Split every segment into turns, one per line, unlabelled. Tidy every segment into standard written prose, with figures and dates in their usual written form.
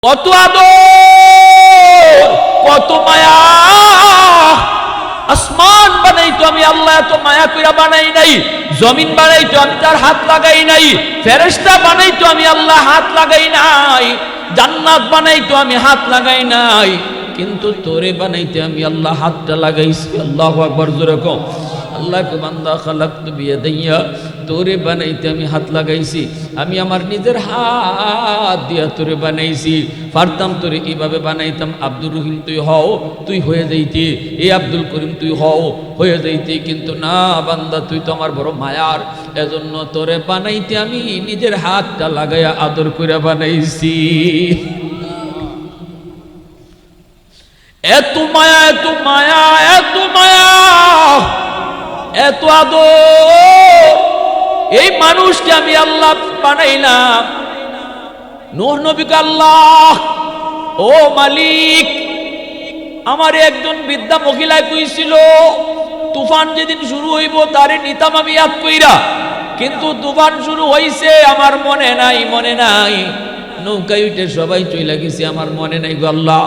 কত আদর, কত মায়া। আসমান বানাইতো আমি আল্লাহ এত মায়া কইরা বানাই নাই। জমিন বানাইতো আমি তার হাত লাগাই নাই। ফেরেশতা বানাইতো আমি আল্লাহ হাত লাগাই নাই। জান্নাত বানাইতো আমি হাত লাগাই নাই। কিন্তু তোরে বানাইতে আমি আল্লাহ হাতটা লাগাইছি। আল্লাহু আকবার, জোরে কও। আল্লাহকে বান্দা খালাকতু বিয়াদাইয়া, তোরে বানাইতে আমি হাত লাগাইছি। আমি আমার নিজের হাত দিয়া তোরে বানাইছি। পারতাম তোরে এইভাবে বানাইতাম, আব্দুর রহিম তুই হও, তুই হয়ে যাইতি। এই আব্দুল করিম তুই হও, হয়ে যাইতি। কিন্তু না বান্দা, তুই তো আমার বড় মায়ার, এজন্য তোরে বানাইতে আমি নিজের হাতটা লাগাইয়া আদর করে বানাইছি। এত মায়া, এত মায়া, এত মায়া, এত আদর। এই মানুষকে আমি আল্লাহ বানাইলাম। নূহ নবীকে আল্লাহ, ও মালিক, আমার একজন বৃদ্ধা মহিলায় কইছিল তুফান যেদিন শুরু হইব তারে নিতাম আমি ইয়াদ কইরা, কিন্তু তুফান শুরু হইছে আমার মনে নাই, মনে নাই। নৌকায় উঠে সবাই চইলা গেছে, আমার মনে নাই গো আল্লাহ।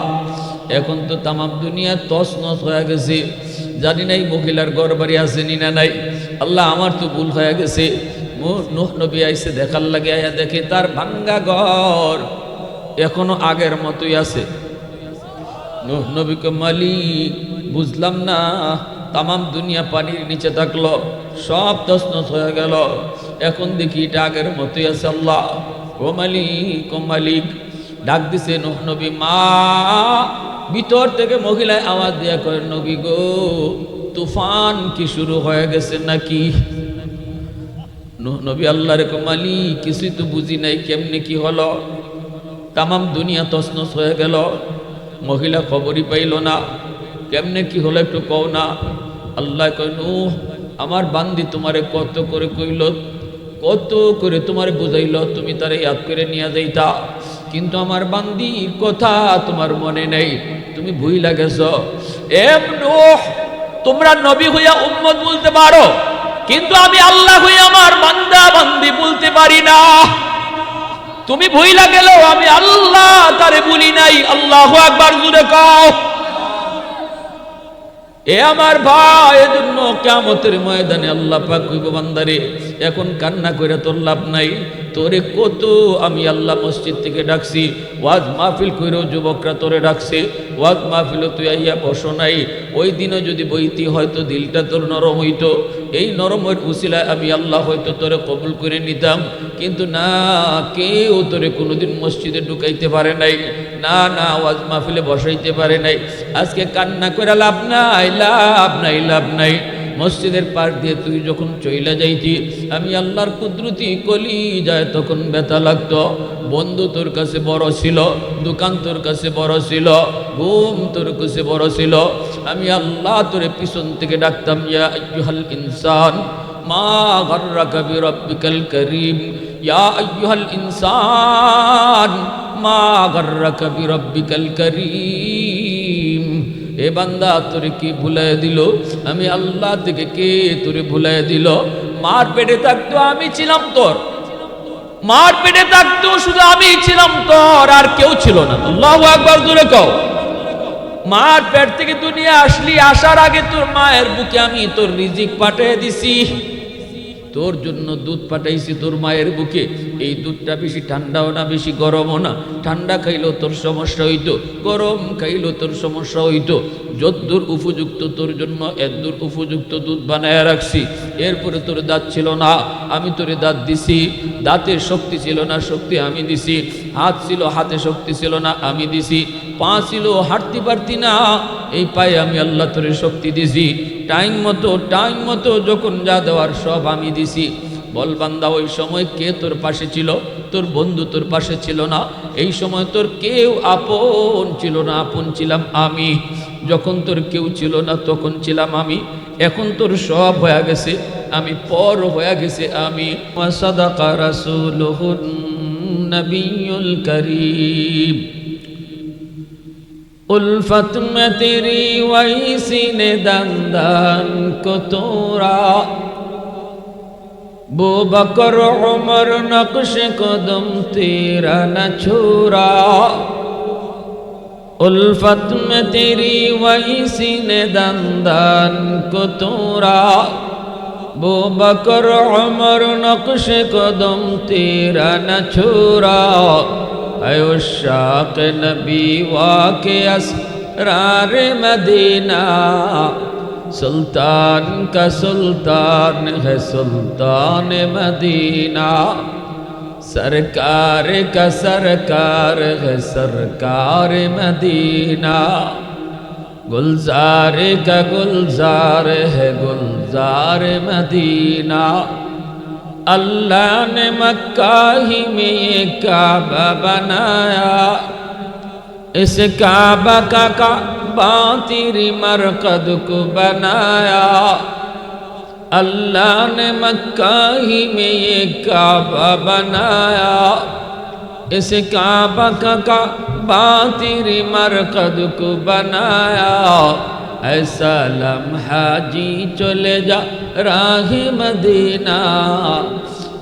এখন তো তামাম দুনিয়া তছনছ হয়ে গেছে, জানি নাই মহিলার ঘর বাড়ি আছে না নাই। আল্লাহ আমার তো ভুল হয়ে গেছে। নূহ নবী আইসে দেখার লাগে, আয়া দেখে তার ভাঙ্গা ঘর এখনো আগের মতোই আছে। নূহ নবীকে মালিক, বুঝলাম না, তামাম দুনিয়া পানির নিচে থাকলো, সব তছনছ হয়ে গেল, এখন দেখি এটা আগের মতোই আছে। আল্লাহ, ও মালিক, ও মালিক। ডাক দিছে নূহ নবী, মা। ভিতর থেকে মহিলায় আওয়াজ দিয়া কয়, নবী গো, তুফান কি শুরু হয়ে গেছে নাকি? নূহ নবী আল্লাহর কয়, মালিক কিছুই তো বুঝি নাই, কেমনে কি হলো? তামাম দুনিয়া তছনছ হয়ে গেল, মহিলা খবরই পাইল না, কেমনে কি হলো একটু কও না। আল্লাহ কয়, নূহ, আমার বান্দি তোমারে কত করে কইল, কত করে তোমারে বুঝাইল, তুমি তারে ইয়াদ করে নিয়ে যাইতা, কিন্তু আমার বান্দির কথা তোমার মনে নেই, তুমি ভুইলা গেছ। এ নূহ, তোমরা নবী হইয়া উম্মত বলতে পারো, কিন্তু আমি আল্লাহ হইয়া আমার বান্দা বান্দি বলতে পারি না। তুমি ভুইলা গেলেও আমি আল্লাহ তারে বলি নাই। আল্লাহু আকবার, জোরে কও। এ আমার ভাই, এজন্য কিয়ামতের ময়দানে আল্লাহ পাক কইব, বান্দারে এখন কান্না কইরা তোর লাভ নাই। তোরে কত আমি আল্লাহ মসজিদ থেকে ডাকছি, ওয়াজ মাহফিল কইরো যুবকরা তোরে ডাকছে, ওয়াজ মাহফিলও তুই আইয়া বসো নাই। ওই দিনও যদি বইতি হয়তো দিলটা তোর নরম হইতো, এই নরমের উসিলায় আমি আল্লাহ হয়তো তোরে কবুল করে নিতাম। কিন্তু না, কেউ তোরে কোনোদিন মসজিদে ঢুকাইতে পারে নাই, না না ওয়াজ মাহফিলে বসাইতে পারে নাই। আজকে কান্না করে লাভ নাই, লাভ নাই, লাভ নাই। মসজিদের পাশ দিয়ে তুই যখন চইলা যাইতি, আমি আল্লাহর কুদরতি কলি যায় তখন ব্যথা লাগতো। বন্ধু তোর কাছে বড় ছিল, দোকান তোর কাছে বড় ছিল, ঘুম তোর কাছে বড় ছিল। আমি আল্লাহ তোরে পিছন থেকে ডাকতাম, ইয়া আইয়ুহাল ইনসান মা গাররাকা বিরাব্বিকাল করিম, ইয়া আইয়ুহাল ইনসান মা গাররাকা বিরাব্বিকাল করিম। এ বান্দা, তোরে কি ভুলাইয়া দিল? আমি আল্লাহ থেকে কে তোরে ভুলাইয়া দিল? মার পেটে থাকতো আমি ছিলাম তোর, মার পেটে থাকতো শুধু আমি ছিলাম তোর, আর কেউ ছিল না। আল্লাহু আকবার, জোরে কও। মার পেট থেকে দুনিয়া আসলি, আসার আগে তোর মায়ের বুকে আমি তোর রিজিক পাঠিয়ে দিছি, তোর জন্য দুধ পাঠাইছি তোর মায়ের বুকে। এই দুধটা বেশি ঠান্ডাও না, বেশি গরমও না। ঠান্ডা খাইলেও তোর সমস্যা হইতো, গরম খাইলেও তোর সমস্যা হইতো। যদ্দূর উপযুক্ত তোর জন্য এদ্দূর উপযুক্ত দুধ বানায় রাখছি। এরপরে তোর দাঁত ছিল না, আমি তোরে দাঁত দিছি। দাঁতের শক্তি ছিল না, শক্তি আমি দিছি। হাত ছিল, হাতে শক্তি ছিল না, আমি দিছি। পা ছিল, হাঁটতে পারতি না, এই পায়ে আমি আল্লাহ তোরে শক্তি দিছি। টাইম মতো যখন যা দেওয়ার সব আমি দিছি। বল বান্দা, ওই সময় কে তোর পাশে ছিল? তোর বন্ধু তোর পাশে ছিল না। এই সময় তোর কেউ আপন ছিল না, আপন ছিলাম আমি। যখন তোর কেউ ছিল না তখন ছিলাম আমি। এখন তোর সব হয়ে গেছে, আমি পর হয়ে গেছে আমি। সাদাকা রাসূলুহুন নবিয়ুল করিম, उल्फत में तेरी वही सीने दंदन को तोड़ा, बो बकर उमर नक्श कदम तेरा न छोड़ा। उल्फत में तेरी वही सीने दंदन को तोरा बो बकर उमर नक्श कदम तेरा न छोरा शाक नबी वाके असरार मदीना सुल्तान का सुल्तान है सुल्तान मदीना सरकार का सरकार है सरकार मदीना गुलजार का गुलजार है गुलजार मदीना अल्लाह ने मक्का ही में ये काबा बनाया इस काबा का काबा तेरी मरकद को बनाया अल्लाह ने मक्का ही में ये काबा बनाया इस काबा का काबा तेरी मरकद को बनाया ऐसा लम्हा जी चले जा राह मदीना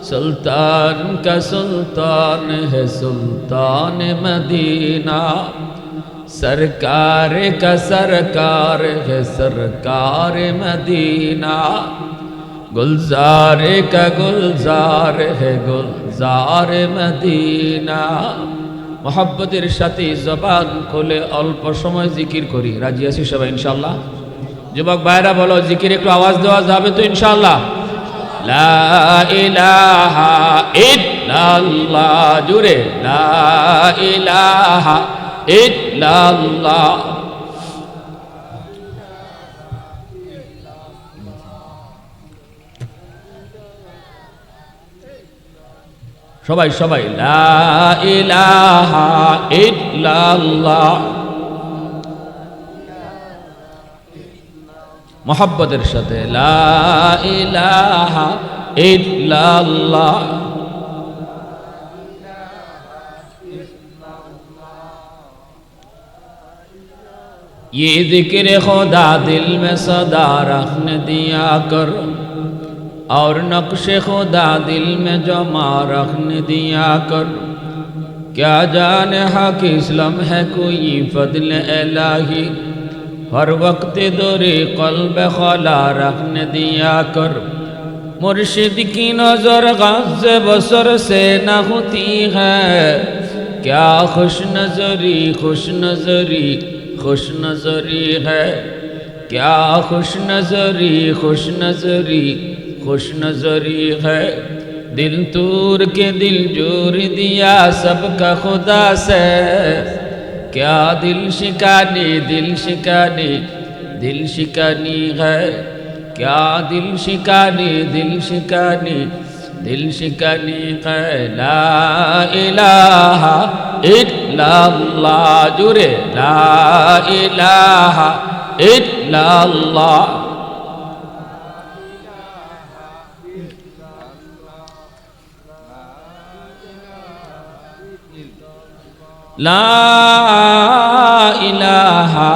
सुल्तान का सुल्तान है सुल्तान मदीना सरकार का सरकार है सरकार मदीना गुलजार का गुलजार है गुलजार मदीना मोहब्बतेर साथे जबान खोले अल्प समय जिकिर करी राजी आছি সবাই ইনশাআল্লাহ যুবক ভাইরা বলো জিকির একটু আওয়াজ দেওয়া যাবে তো ইনশাআল্লাহ লা ইলাহা ইল্লাল্লাহ জুরে লা ইলাহা ইল্লাল্লাহ সবাই সবাই লা ইলাহা ইল্লাল্লাহ मोहब्बतेर साथे ला इलाहा इल्लल्लाह ये जिक्र खुदा दिल में सदा रखने दिया कर और नक्शे खुदा दिल में जमा रखने दिया कर क्या जाने हक इस्लाम है कोई फضل इलाही हर वक्त दोरे कल्ब खला रखने दिया कर मुर्शिद की नजर गज़ बसर से न होती है क्या खुश नजरी खुश नजरी खुश नजरी है क्या खुश नजरी खुश नजरी खुश नजरी है दिल तूर के दिल जोर दिया सबका खुदा से क्या दिल शिकानी है क्या दिल शिकानी है ला इलाहा इल्लल्लाह जुरे ला इलाहा इल्लल्लाह ला इलाहा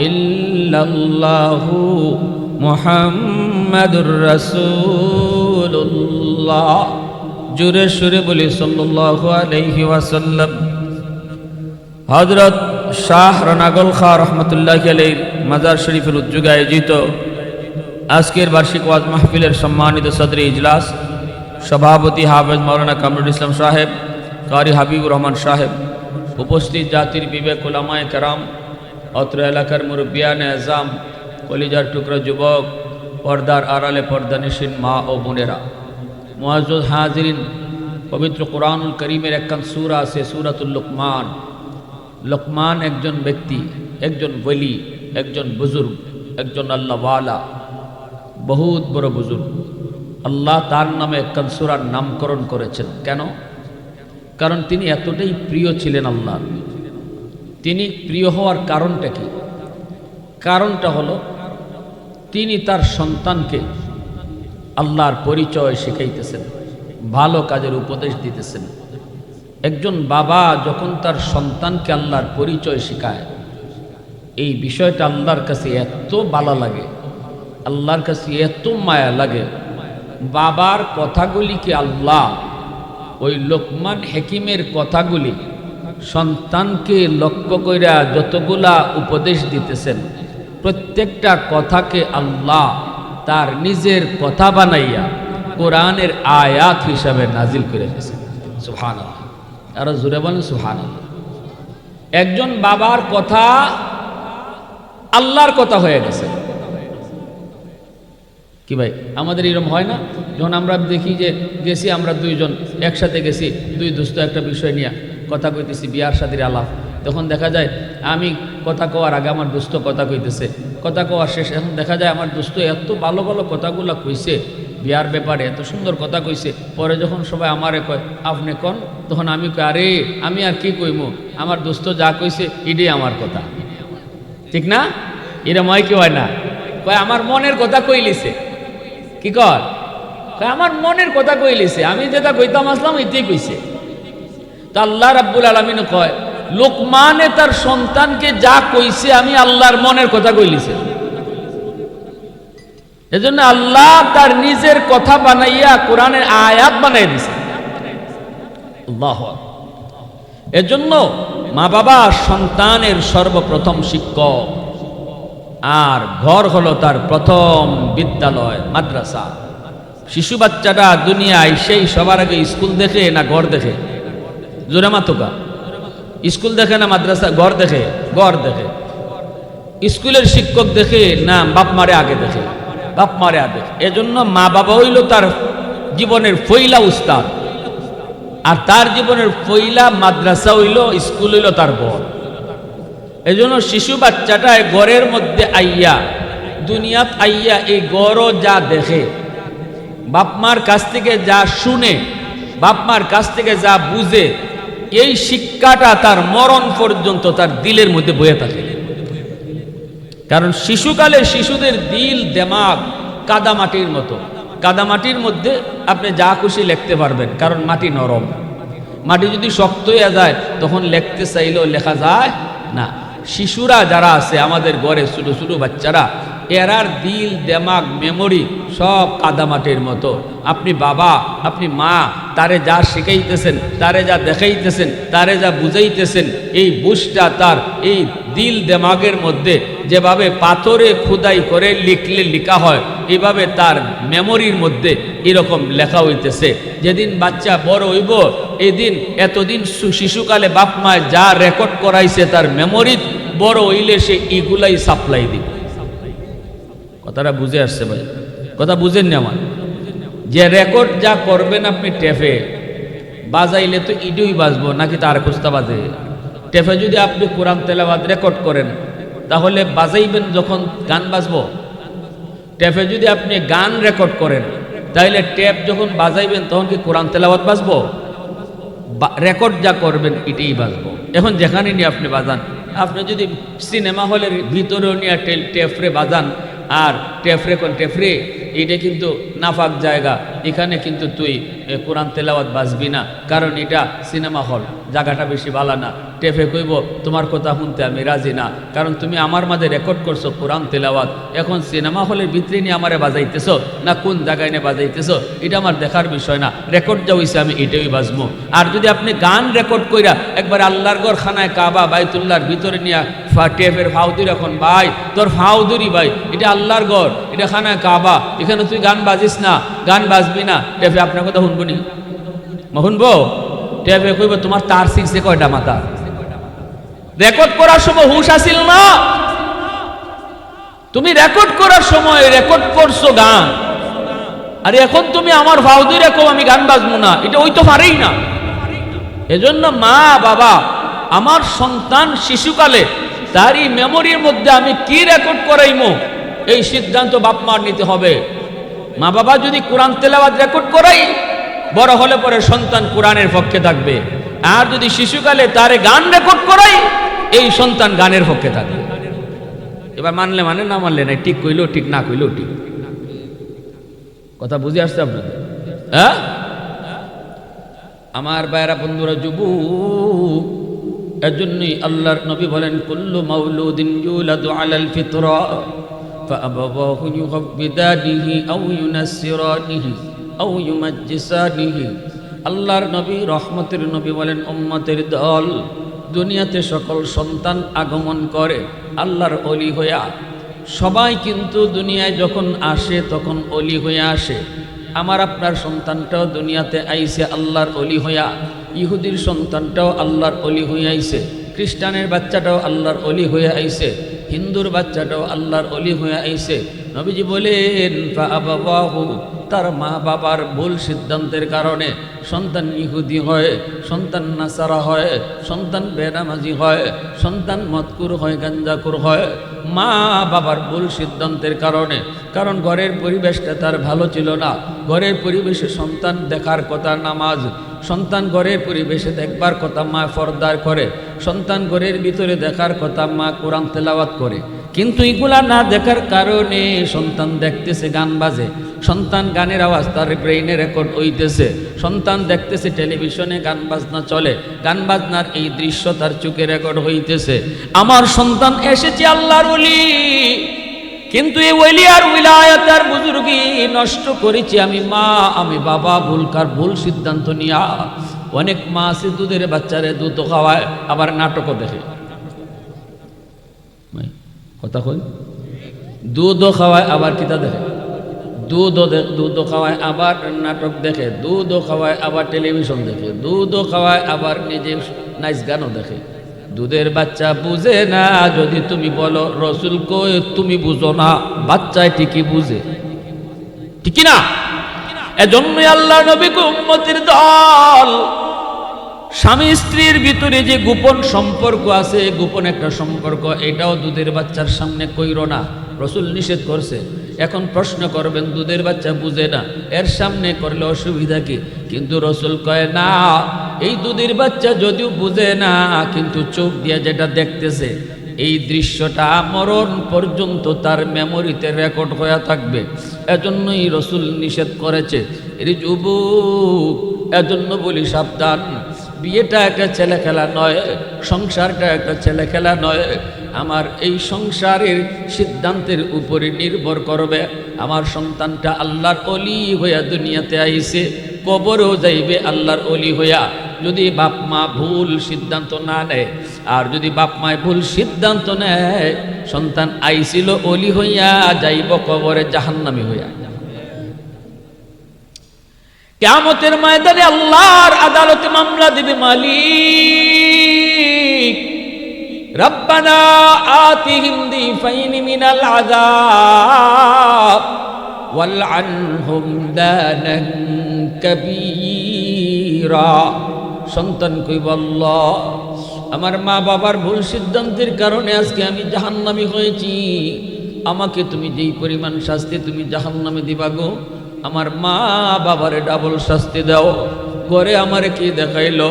इल्लल्लाहु मुहम्मदुर रसूलुल्लाह जुरे शुरे बोली सल्लल्लाहु अलैहि वसल्लम हजरत शाह रनागल खा रहमतुल्लाहि अलैहि मजार शरीफের উদ্যোগে আয়োজিত আজকের বার্ষিক ওয়াজ মাহফিলের সম্মানিত সদরে ইজলাস সভাপতি হাফেজ মাওলানা কামরুল ইসলাম সাহেব কারি হাবিবুর রহমান সাহেব उपस्थित जातिर विवेक उलामाए कराम अत्र एलाकार मुरब्बियाने आज़ाम कलिजार टुकरा युवक पर्दार आड़ाले पर्दानिशीन मा ओ बोनेरा मुआज्जज हाजिरिन पवित्र कुरानुल करीमेर एकखान सूरा आछे सूरातुल लुकमान लुकमान एकजन व्यक्ति एकजन वली एकजन बुजुर्ग एकजन आल्लाहवाला बहुत बड़ बुजुर्ग आल्लाह तार नामे एकखान सूरार नामकरण करेছেন केन कारण তিনি এতটাই প্রিয় ছিলেন আল্লাহ তিনি প্রিয় হওয়ার কারণটা কি কারণটা হলো তিনি তার সন্তানকে আল্লাহর পরিচয় শিখাইতেছেন ভালো কাজের উপদেশ দিতেছেন একজন বাবা যখন তার সন্তানকে আল্লাহর পরিচয় শেখায় এই বিষয়টা আল্লাহর কাছে এত ভালো লাগে আল্লাহর কাছে এত মায়া লাগে বাবার কথাগুলি কি আল্লাহ ওই লোকমান হাকিমের কথাগুলি সন্তানকে লক্ষ্য কইরা যতগুলা উপদেশ দিতেছেন প্রত্যেকটা কথাকে আল্লাহ তার নিজের কথা বানাইয়া কোরআনের আয়াত হিসাবে নাজিল করে দিয়েছেন। সুবহানাল্লাহ, আরো জোরে বলেন সুবহানাল্লাহ। একজন বাবার কথা আল্লাহর কথা হয়ে গেছে। কি ভাই, আমাদের এরকম হয় না? যখন আমরা দেখি যে গেছি আমরা দুইজন একসাথে গেছি, দুই দোস্ত একটা বিষয় নিয়ে কথা কইতেছি, বিয়ার শাদীর আলাপ, তখন দেখা যায় আমি কথা কওয়ার আগে আমার দোস্ত কথা কইতেছে, কথা কওয়ার শেষ, এখন দেখা যায় আমার দোস্ত এত ভালো ভালো কথাগুলো কইছে বিয়ার ব্যাপারে, এত সুন্দর কথা কইছে, পরে যখন সবাই আমারে কয় আপনি কন, তখন আমি কই আরে আমি আর কি কইমু, আমার দোস্ত যা কইছে এটাই আমার কথা। ঠিক না? এরম হয় কি হয় না? কয় আমার মনের কথা কইলিছে। কি কর? আমার মনের কথা কইলিছে, আমি যেটা কইতাম আসলাম এটাই কইছে। তো আল্লাহ রাব্বুল আলামিন কয় লোকমানে তার সন্তানকে যা কইছে আমি আল্লাহর মনের কথা কইলিছে। এজন্য আল্লাহ তার নিজের কথা বানাইয়া কোরআনের আয়াত বানাই দিছে। আল্লাহু আকবার। এজন্য মা বাবা সন্তানের সর্বপ্রথম শিক্ষক, আর ঘর হলো তার প্রথম বিদ্যালয়, মাদ্রাসা। শিশু বাচ্চাটা দুনিয়ায় সেই সবার আগে স্কুল দেখে না ঘর দেখে? জোরে মাতুকা। স্কুল দেখে না মাদ্রাসা? ঘর দেখে? ঘর দেখে। স্কুলের শিক্ষক দেখে না বাপ মারে আগে দেখে? বাপ মারে আগে। এজন্য মা বাবা হইল তার জীবনের পয়লা উস্তাদ, আর তার জীবনের পয়লা মাদ্রাসা হইল, স্কুল হইল তার ঘর। এজন্য শিশু বাচ্চাটা ঘরের মধ্যে আইয়া, দুনিয়াত আইয়া এই ঘরও যা দেখে, বাপ মার কাছ থেকে যা শুনে, বাপ মার কাছ থেকে যা বুঝে, এই শিক্ষাটা তার মরণ পর্যন্ত তার দিলের মধ্যে বয়ে থাকে। কারণ শিশুকালে শিশুদের দিল দেমাগ কাদামাটির মতো। কাদামাটির মধ্যে আপনি যা খুশি লিখতে পারবেন, কারণ মাটি নরম। মাটি যদি শক্ত হয়ে যায় তখন লিখতে চাইলেও লেখা যায় না। শিশুরা যারা আছে আমাদের ঘরে, ছোটো ছোটো বাচ্চারা, এরার দিল দেমাগ মেমোরি সব কাদামাটির মতো। আপনি বাবা, আপনি মা, তারে যা শিখাইতেছেন, তারে যা দেখাইতেছেন, তারে যা বুঝাইতেছেন, এই বুঝটা তার এই দিল দেমাগের মধ্যে যেভাবে পাথরে খোদাই করে লিখলে লেখা হয়, এইভাবে তার মেমোরির মধ্যে এরকম লেখা হইতেছে। যেদিন বাচ্চা বড় হইব, এদিন এতদিন শিশুকালে বাপ মায় যা রেকর্ড করাইছে তার মেমোরি, বড় হইলে সে এগুলাই সাপ্লাই দিবে। কথাটা বুঝে আসছে ভাই? কথা বুঝেননি আমার? যে রেকর্ড যা করবেন আপনি টেপে বাজাইলে তো ইডুই বাজবো নাকি তার খুস্তা বাজে? টেপে যদি আপনি কোরআন তেলাওয়াত রেকর্ড করেন তাহলে বাজাইবেন যখন গান বাজবো? টেপে যদি আপনি গান রেকর্ড করেন তাহলে টেপ যখন বাজাইবেন তখন কি কোরআন তেলাওয়াত বাজবো? রেকর্ড যা করবেন এটাই বাজবো। এখন যেখানে নিয়ে আপনি বাজান, আপনি যদি সিনেমা হলের ভিতরেও নিয়ে টেপরে বাজান, আর টেফরে এটা কিন্তু নাফাক জায়গা, এখানে কিন্তু তুই কোরআন তেলাওয়াত বাজবি না, কারণ এটা সিনেমা হল, জায়গাটা বেশি ভালো না। টেফে কইব তোমার কথা শুনতে আমি রাজি না, কারণ তুমি আমার মাঝে রেকর্ড করছো কোরআন তেলাওয়াত, এখন সিনেমা হলের ভিতরে নিয়ে আমারে বাজাইতেছ না কোন জায়গায় নিয়ে বাজাইতেছ এটা আমার দেখার বিষয় না, রেকর্ড যা হইছে আমি এটাই বাজবো। আর যদি আপনি গান রেকর্ড কইরা একবার আল্লাহর ঘর খানায় কাবা বাইতুল্লাহর ভিতরে নিয়ে টেপের ফাউদুরি, এখন ভাই তোর ফাউদুরি ভাই, এটা আল্লাহর ঘর, এটা খানায় কাবা, এখানে তুই গান বাজিস না, গান বাজবি না, টেপে আপনার কথা শুনবো নি? শুনবো? টেপে কইব তোমার তার শিখছে কয়টা মাথা? রেকর্ড করার সময় হুশ আসিল না? তুমি রেকর্ড করার সময় রেকর্ড করছো গান, আর এখন তুমি আমার ফাউদুরি রেখো আমি গান বাজবো না, এটা ওই তো পারেই না। এজন্য মা বাবা, আমার সন্তান শিশুকালে তারই মেমোরির মধ্যে আমি কি রেকর্ড করাইমো এই সিদ্ধান্ত বাপ মার নিতে হবে। মা বাবা যদি কোরআন তেলাওয়াত রেকর্ড করাই, বড় হলে পরে সন্তান কোরআনের পক্ষে থাকবে, আর যদি শিশুকালে তারে গান রেকর্ড করাই এই সন্তান গানের পক্ষে থাকবে। এবার মানলে মানে, না মানলে নাই, ঠিক কইলেও ঠিক, না কইলেও ঠিক। কথা বুঝে আসছে আপনাদের? হ্যাঁ আমার ভাইরা বন্ধুরা, যুবক, এজন্যই আল্লাহর নবী বলেন কুল্লু মাউলুদিন ইউলাদু আলাল ফিতরা ফাআবাওয়াহু ইউহাব্বিদানিহি আও ইউনাসসিরানিহি আও ইউমাজ্জিসানিহি। আল্লাহর নবী রহমতের নবী বলেন উম্মতের দল, দুনিয়াতে সকল সন্তান আগমন করে আল্লাহর অলি হইয়া। সবাই কিন্তু দুনিয়ায় যখন আসে তখন অলি হইয়া আসে। আমার আপনার সন্তানটাও দুনিয়াতে আইছে আল্লাহর অলি হইয়া, ইহুদির সন্তানটাও আল্লাহর অলি হইয়া আইছে, খ্রিস্টানের বাচ্চাটাও আল্লাহর অলি হয়ে আইছে, হিন্দুর বাচ্চাটাও আল্লাহর অলি হয়ে আইছে। নবীজি বলেন ফাআবাওয়াহু, তার মা বাবার ভুল সিদ্ধান্তের কারণে সন্তান ইহুদি হয়, সন্তান নাসারা হয়, সন্তান বেনামাজি হয়, সন্তান মদকুর হয়, গাঞ্জাকুর হয়। মা বাবার ভুল সিদ্ধান্তের কারণে, কারণ ঘরের পরিবেশটা তার ভালো ছিল না। ঘরের পরিবেশে সন্তান দেখার কথা নামাজ, সন্তান ঘরের পরিবেশে দেখবার কথা মা ফরদার করে, সন্তান ঘরের ভিতরে দেখার কথা মা কোরআন তেলাওয়াত করে। কিন্তু এগুলা না দেখার কারণে সন্তান দেখতেছে গান বাজে, সন্তান গানের আওয়াজ তার ব্রেইনে রেকর্ড হইতেছে, সন্তান দেখতেছে টেলিভিশনে গান বাজনা চলে, গান বাজনার এই দৃশ্য তার চোখে রেকর্ড হইতেছে। আমার সন্তান এসেছে আল্লাহর ওলি, কিন্তু এই ওলি আর উলায়াত আর বুজুর্গি নষ্ট করেছি আমি মা, আমি বাবা। ভুল সিদ্ধান্ত নিয়া অনেক মা আছে দুধের বাচ্চারে দুধ খাওয়ায় আবার নাটকও দেখে। কথা কই, দুধও খাওয়ায় আবার কিতা দেখে, দুধও খাওয়ায় আবার নাটক দেখে, দুধও খাওয়ায় আবার টেলিভিশন দেখে, দুধও খাওয়ায় আবার নিজে নাচ গানও দেখে। দুধের বাচ্চা বুঝে না, যদি তুমি বলো রসুল কই তুমি বুঝো না, বাচ্চায় ঠিকই বুঝে, ঠিক না? এজন্যই আল্লাহ নবী উম্মতের দল, স্বামী স্ত্রীর ভিতরে যে গোপন সম্পর্ক আছে, গোপন একটা সম্পর্ক, এটাও দুধের বাচ্চার সামনে কইরো না, রসুল নিষেধ করছে। এখন প্রশ্ন করবেন দুধের বাচ্চা বুঝে না, এর সামনে করলে অসুবিধা কি? কিন্তু রসুল কয় না, এই দুধের বাচ্চা যদিও বুঝে না, কিন্তু চোখ দিয়ে যেটা দেখতেছে এই দৃশ্যটা মরণ পর্যন্ত তার মেমোরিতে রেকর্ড হয়ে থাকবে। এজন্যই রসুল নিষেধ করেছে। এর যুবক, এজন্য বলি সাবধান, বিয়েটা একটা ছেলে খেলা নয়, সংসারটা একটা ছেলে খেলা নয়। আমার এই সংসারের সিদ্ধান্তের উপরে নির্ভর করবে আমার সন্তানটা আল্লাহর অলি হইয়া দুনিয়াতে আইছে, কবরেও যাইবে আল্লাহর অলি হইয়া। যদি বাপ মা ভুল সিদ্ধান্ত না নেয়, আর যদি বাপ মায় ভুল সিদ্ধান্ত নেয়, সন্তান আইছিল অলি হইয়া, যাইব কবরে জাহান্নামী হইয়া। কিয়ামতের ময়দানে আল্লাহর আদালতে মামলা দিবে মালিক, রব্বানা আতিহিম দিফাইনি মিনাল আযাব ওয়ালআনহুম লানান কাবীরা। সন্তান কইব আল্লাহ, আমার মা বাবার ভুল সিদ্ধান্তের কারণে আজকে আমি জাহান্নামী হয়েছি, আমাকে তুমি যেই পরিমাণ শাস্তি তুমি জাহান্নামে দিবা গো, আমার মা বাবারে ডাবল শাস্তি দাও। ঘরে আমারে কি দেখাইলো,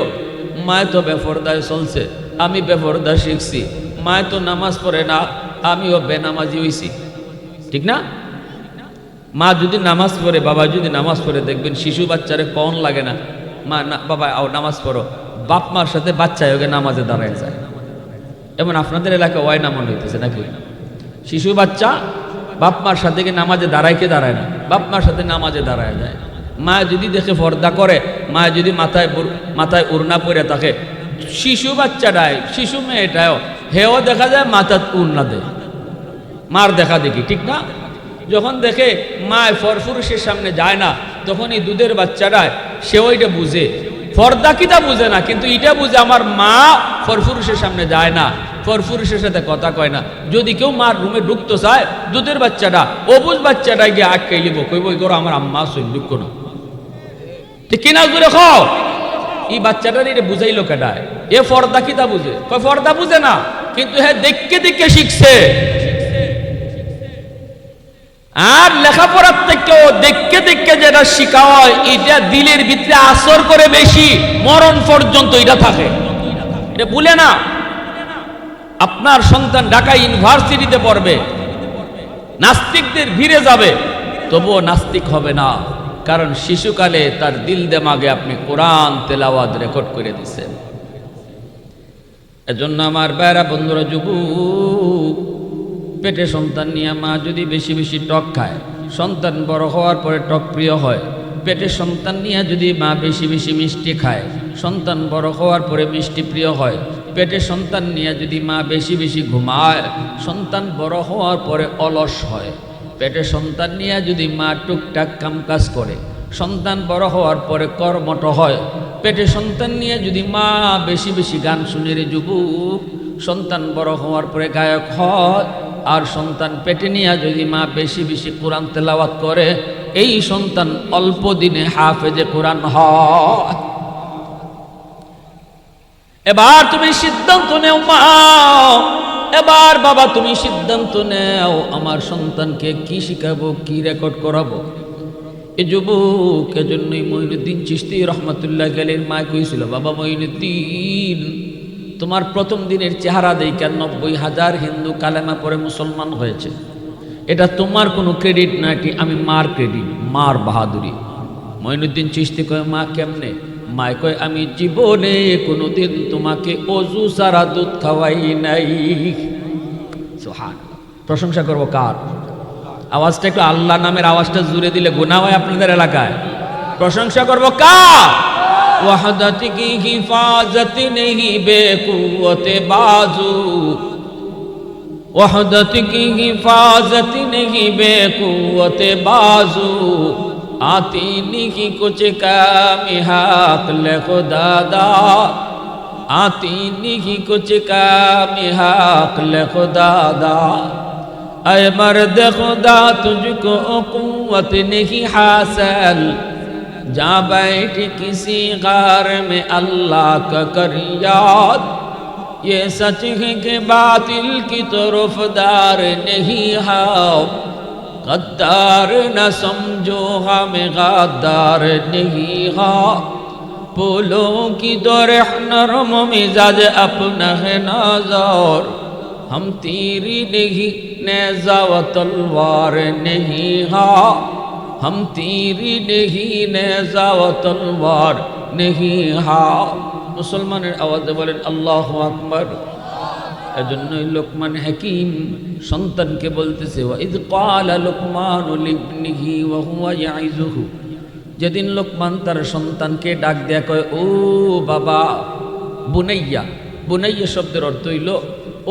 মায় তো বেপরদায় চলছে, আমি বেপরদা শিখছি, মায় তো নামাজ পড়ে না, আমিও বেনামাজি হইছি, ঠিক না? মা যদি নামাজ পড়ে, বাবা যদি নামাজ পড়ে, দেখবেন শিশু বাচ্চারে কন লাগে না, মা না বাবা আও নামাজ পড়ো, বাপ মার সাথে বাচ্চা ওকে নামাজে দাঁড়ায় যায়। এমন আপনাদের এলাকায় ওয়াই নামন হইতেছে নাকি? শিশু বাচ্চা বাপ মার সাথে কি নামাজে দাঁড়ায়, কে দাঁড়ায় না, বাপ মার সাথে নামাজে দাঁড়ায় যায়। মা যদি দেখে পর্দা করে, মা যদি মাথায় উড়না পরে থাকে, শিশু বাচ্চাটায়, শিশু মেয়েটাও হেও দেখা যায় মাথার উড়না দেয়, মার দেখা দেখি, ঠিক না? যখন দেখে মায় ফরফুরুষের সামনে যায় না, তখন এই দুধের বাচ্চাটায় সেও এটা বুঝে, পর্দা কিটা বুঝে না, কিন্তু এটা বুঝে আমার মা ফরফুরুষের সামনে যায় না, ফরফুরুষের সাথে কথা কয় না। যদি কেউ মার রুমে ঢুকতে চায়, দুধের বাচ্চাটা অবুজ বাচ্চাটা গিয়ে আটকে লিব, কইব করো আমার আম্মা সই ঢুক কোনো, ঠিক কিনা জুড়ে খাও। এই বাচ্চাটার এটা বুঝাইলো কেটায়, এ পর্দা কিটা বুঝে, কয় পর্দা বুঝে না, কিন্তু হ্যাঁ দেখে দেখে শিখছে। আর লেখাপড়ার থেকেও দেখে দেখে যেটা শিখা হয়, এটা দিলের ভিতরে আসর করে বেশি, মরণ পর্যন্ত এটা থাকে, এটা ভুলে না। আপনার সন্তান ঢাকা ইউনিভার্সিটিতে পড়বে, নাস্তিকদের ভিড়ে যাবে, তবুও নাস্তিক হবে না, কারণ শিশুকালে তার দিল দেমাগে আপনি কোরআন তেলাওয়াত রেকর্ড করে দিচ্ছেন। এজন্য আমার ভাইরা বন্ধুরা, যুবক, পেটে সন্তান নিয়ে মা যদি বেশি বেশি টক খায়, সন্তান বড় হওয়ার পরে টক প্রিয় হয়। পেটে সন্তান নিয়ে যদি মা বেশি বেশি মিষ্টি খায়, সন্তান বড় হওয়ার পরে মিষ্টি প্রিয় হয়। পেটে সন্তান নিয়ে যদি মা বেশি বেশি ঘুমায়, সন্তান বড় হওয়ার পরে অলস হয়। পেটে সন্তান নিয়ে যদি মা টুকটাক কামকাজ করে, সন্তান বড় হওয়ার পরে কর্মঠ হয়। পেটে সন্তান নিয়ে যদি মা বেশি বেশি গান শুনে রে যুবক, সন্তান বড় হওয়ার পরে গায়ক হয়। আর সন্তান পেটে নিয়ে যদি মা বেশি বেশি কোরআন তেলাওয়াত করে, এই সন্তান অল্প দিনে হাফেজে কোরআন হয়। এবার তুমি সিদ্ধান্ত নেও মা, এবার বাবা তুমি সিদ্ধান্ত নেও, আমার সন্তানকে কি শিখাবো, কি রেকর্ড করাবো। এই যুবক এজন্যই মঈনুদ্দিন চিশতি রহমাতুল্লাহ আলাইহির মা কইছিল, বাবা মঈনুদ্দিন, তোমার প্রথম দিনের চেহারা দেখে 90,000 হিন্দু কালেমা পড়ে মুসলমান হয়েছে। এটা তোমার কোনো ক্রেডিট না, এটি আমি মার ক্রেডিট, মার বাহাদুরি। মঈনুদ্দিন চিশতি কয়, মা কেমনে? মায় কয়, আমি জীবনে কোনোদিন তোমাকে অজু সারা দুধ খাওয়াই নাই। সুবহানাল্লাহ। প্রশংসা করবো কার? আওয়াজটা একটু আল্লাহ নামের আওয়াজটা জুড়ে দিলে গুনাহ হয় আপনাদের এলাকায়। প্রশংসা করবো কার? ওয়াহদাত কি হিফাজত নেহি বেকুওতে বাজু, ওয়াহদাত কি হিফাজত নেহি বেকুওতে বাজু, आती नहीं कुछ काम हक ले खुदादा, आती नहीं कुछ काम हक ले खुदादा। ऐ मर्द खुदा तुझको कुव्वत नहीं हासिल, जा बैठ किसी गार में अल्लाह का कर याद, ये सच है कि बातिल की तरफदार नहीं है, गद्दार न समझो हमें गद्दार नहीं है, फूलों की दौरह नरम मिजाज अपना है नजर, हम तीरी नहीं नेज़ा व तलवार नहीं है, हम तीरी नहीं नेज़ा व तलवार नहीं है। मुसलमाনের আওয়াজে বলেন আল্লাহু আকবার। এজন্যই লোকমান হাকিম সন্তানকে বলতেছে, ওয়াইদ ক্বালা লুকমানু লিবনিহি ওয়া হুয়া ইয়াইযুহু, যেদিন লোকমান তার সন্তানকে ডাক দেয়া কয়, ও বাবা, বুনাইয়া। বুনাইয়া শব্দের অর্থ হইল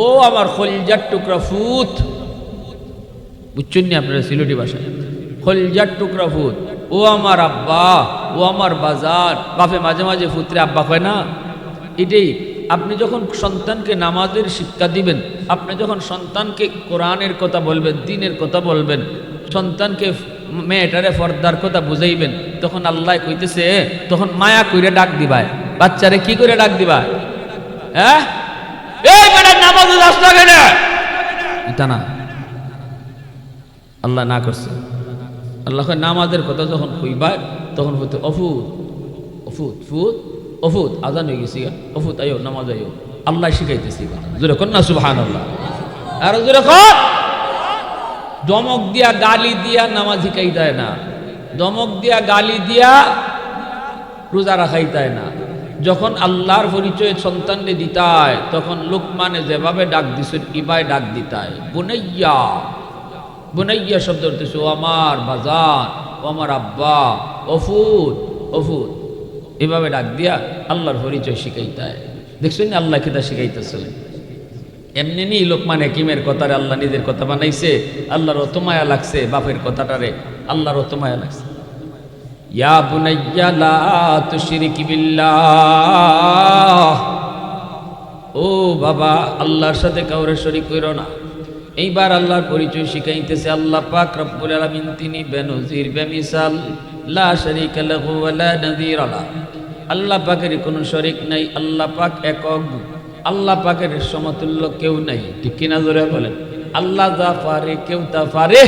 ও আমার খলজার টুকরা ফুত। বুঝছেন নি আপনারা সিলেটি ভাষায়? খলজার টুকরা ফুত, ও আমার আব্বা, ও আমার বাজার। বাপে মাঝে মাঝে ফুতরে আব্বা কয় না? এটাই আপনি যখন সন্তানকে নামাজের শিক্ষা দিবেন, আপনি যখন সন্তানকে কোরআনের কথা বলবেন, দ্বীনের কথা বলবেন, সন্তানকে মেয়েটারে পর্দার কথা বুঝাইবেন, তখন আল্লাহ কইতেছে, তখন মায়া কইরে ডাক দিবায়। বাচ্চারে কি করে ডাক দিবায়? হ্যাঁ, এই বেটা নামাজে যাস না কেন? এটা না, আল্লাহ না করছে। আল্লাহ নামাজের কথা যখন কইবায়, তখন হইতে অফুত অফুত ফুত অফুত, আজান হয়ে গেছি, অফুত আয়ো নামাজ আয়ো, আল্লাহ শিখাইতেছি। জোরে কর না সুবহানাল্লাহ। আর জোরে কর। দমক দিয়া গালি দিয়া নামাজ শিখাই দেয় না, দমক দিয়া গালি দিয়া রোজা রাখাই দেয় না। যখন আল্লাহর পরিচয় সন্তানকে দিতায়, তখন লোকমানে যেভাবে ডাক দিছেন ইবাই ডাক দিতায়, বুনাইয়া। বুনাইয়া শব্দ হইতেছে ও আমার বাজার, ও আমার আব্বা, অফুত অফুত, এভাবে ডাক দিয়া আল্লাহর পরিচয় শিখাইতায়। দেখছেন না আল্লাহ কেটা শিখাইতেছে? এমনি নি লোকমান হাকিমের কথারে আল্লাহ নিজের কথা বানাইছে। আল্লাহর অত মায়া লাগছে বাপের কথাটারে, আল্লাহর অত মায়া লাগছে। ইয়া বুনাইয়া লা তুশরিক বিল্লাহ, ও বাবা আল্লাহর সাথে কাউরে শরীক কইরো না। এইবার আল্লাহর পরিচয় শিখাইতেছে। আল্লাহ পাক রব্বুল আলামিন তিনি বেনজির বেমিসাল, লা শারীকা লাহু ওয়া লা নাযীরা লাহু। আল্লাহ পাকের কোনো শরীক নাই, আল্লাহ পাক একক, আল্লাহ পাকের সমতুল্য কেউ নাই। ঠিক কিনা জোরে বলেন? আল্লাহ যা পারে কেউ তা পারে,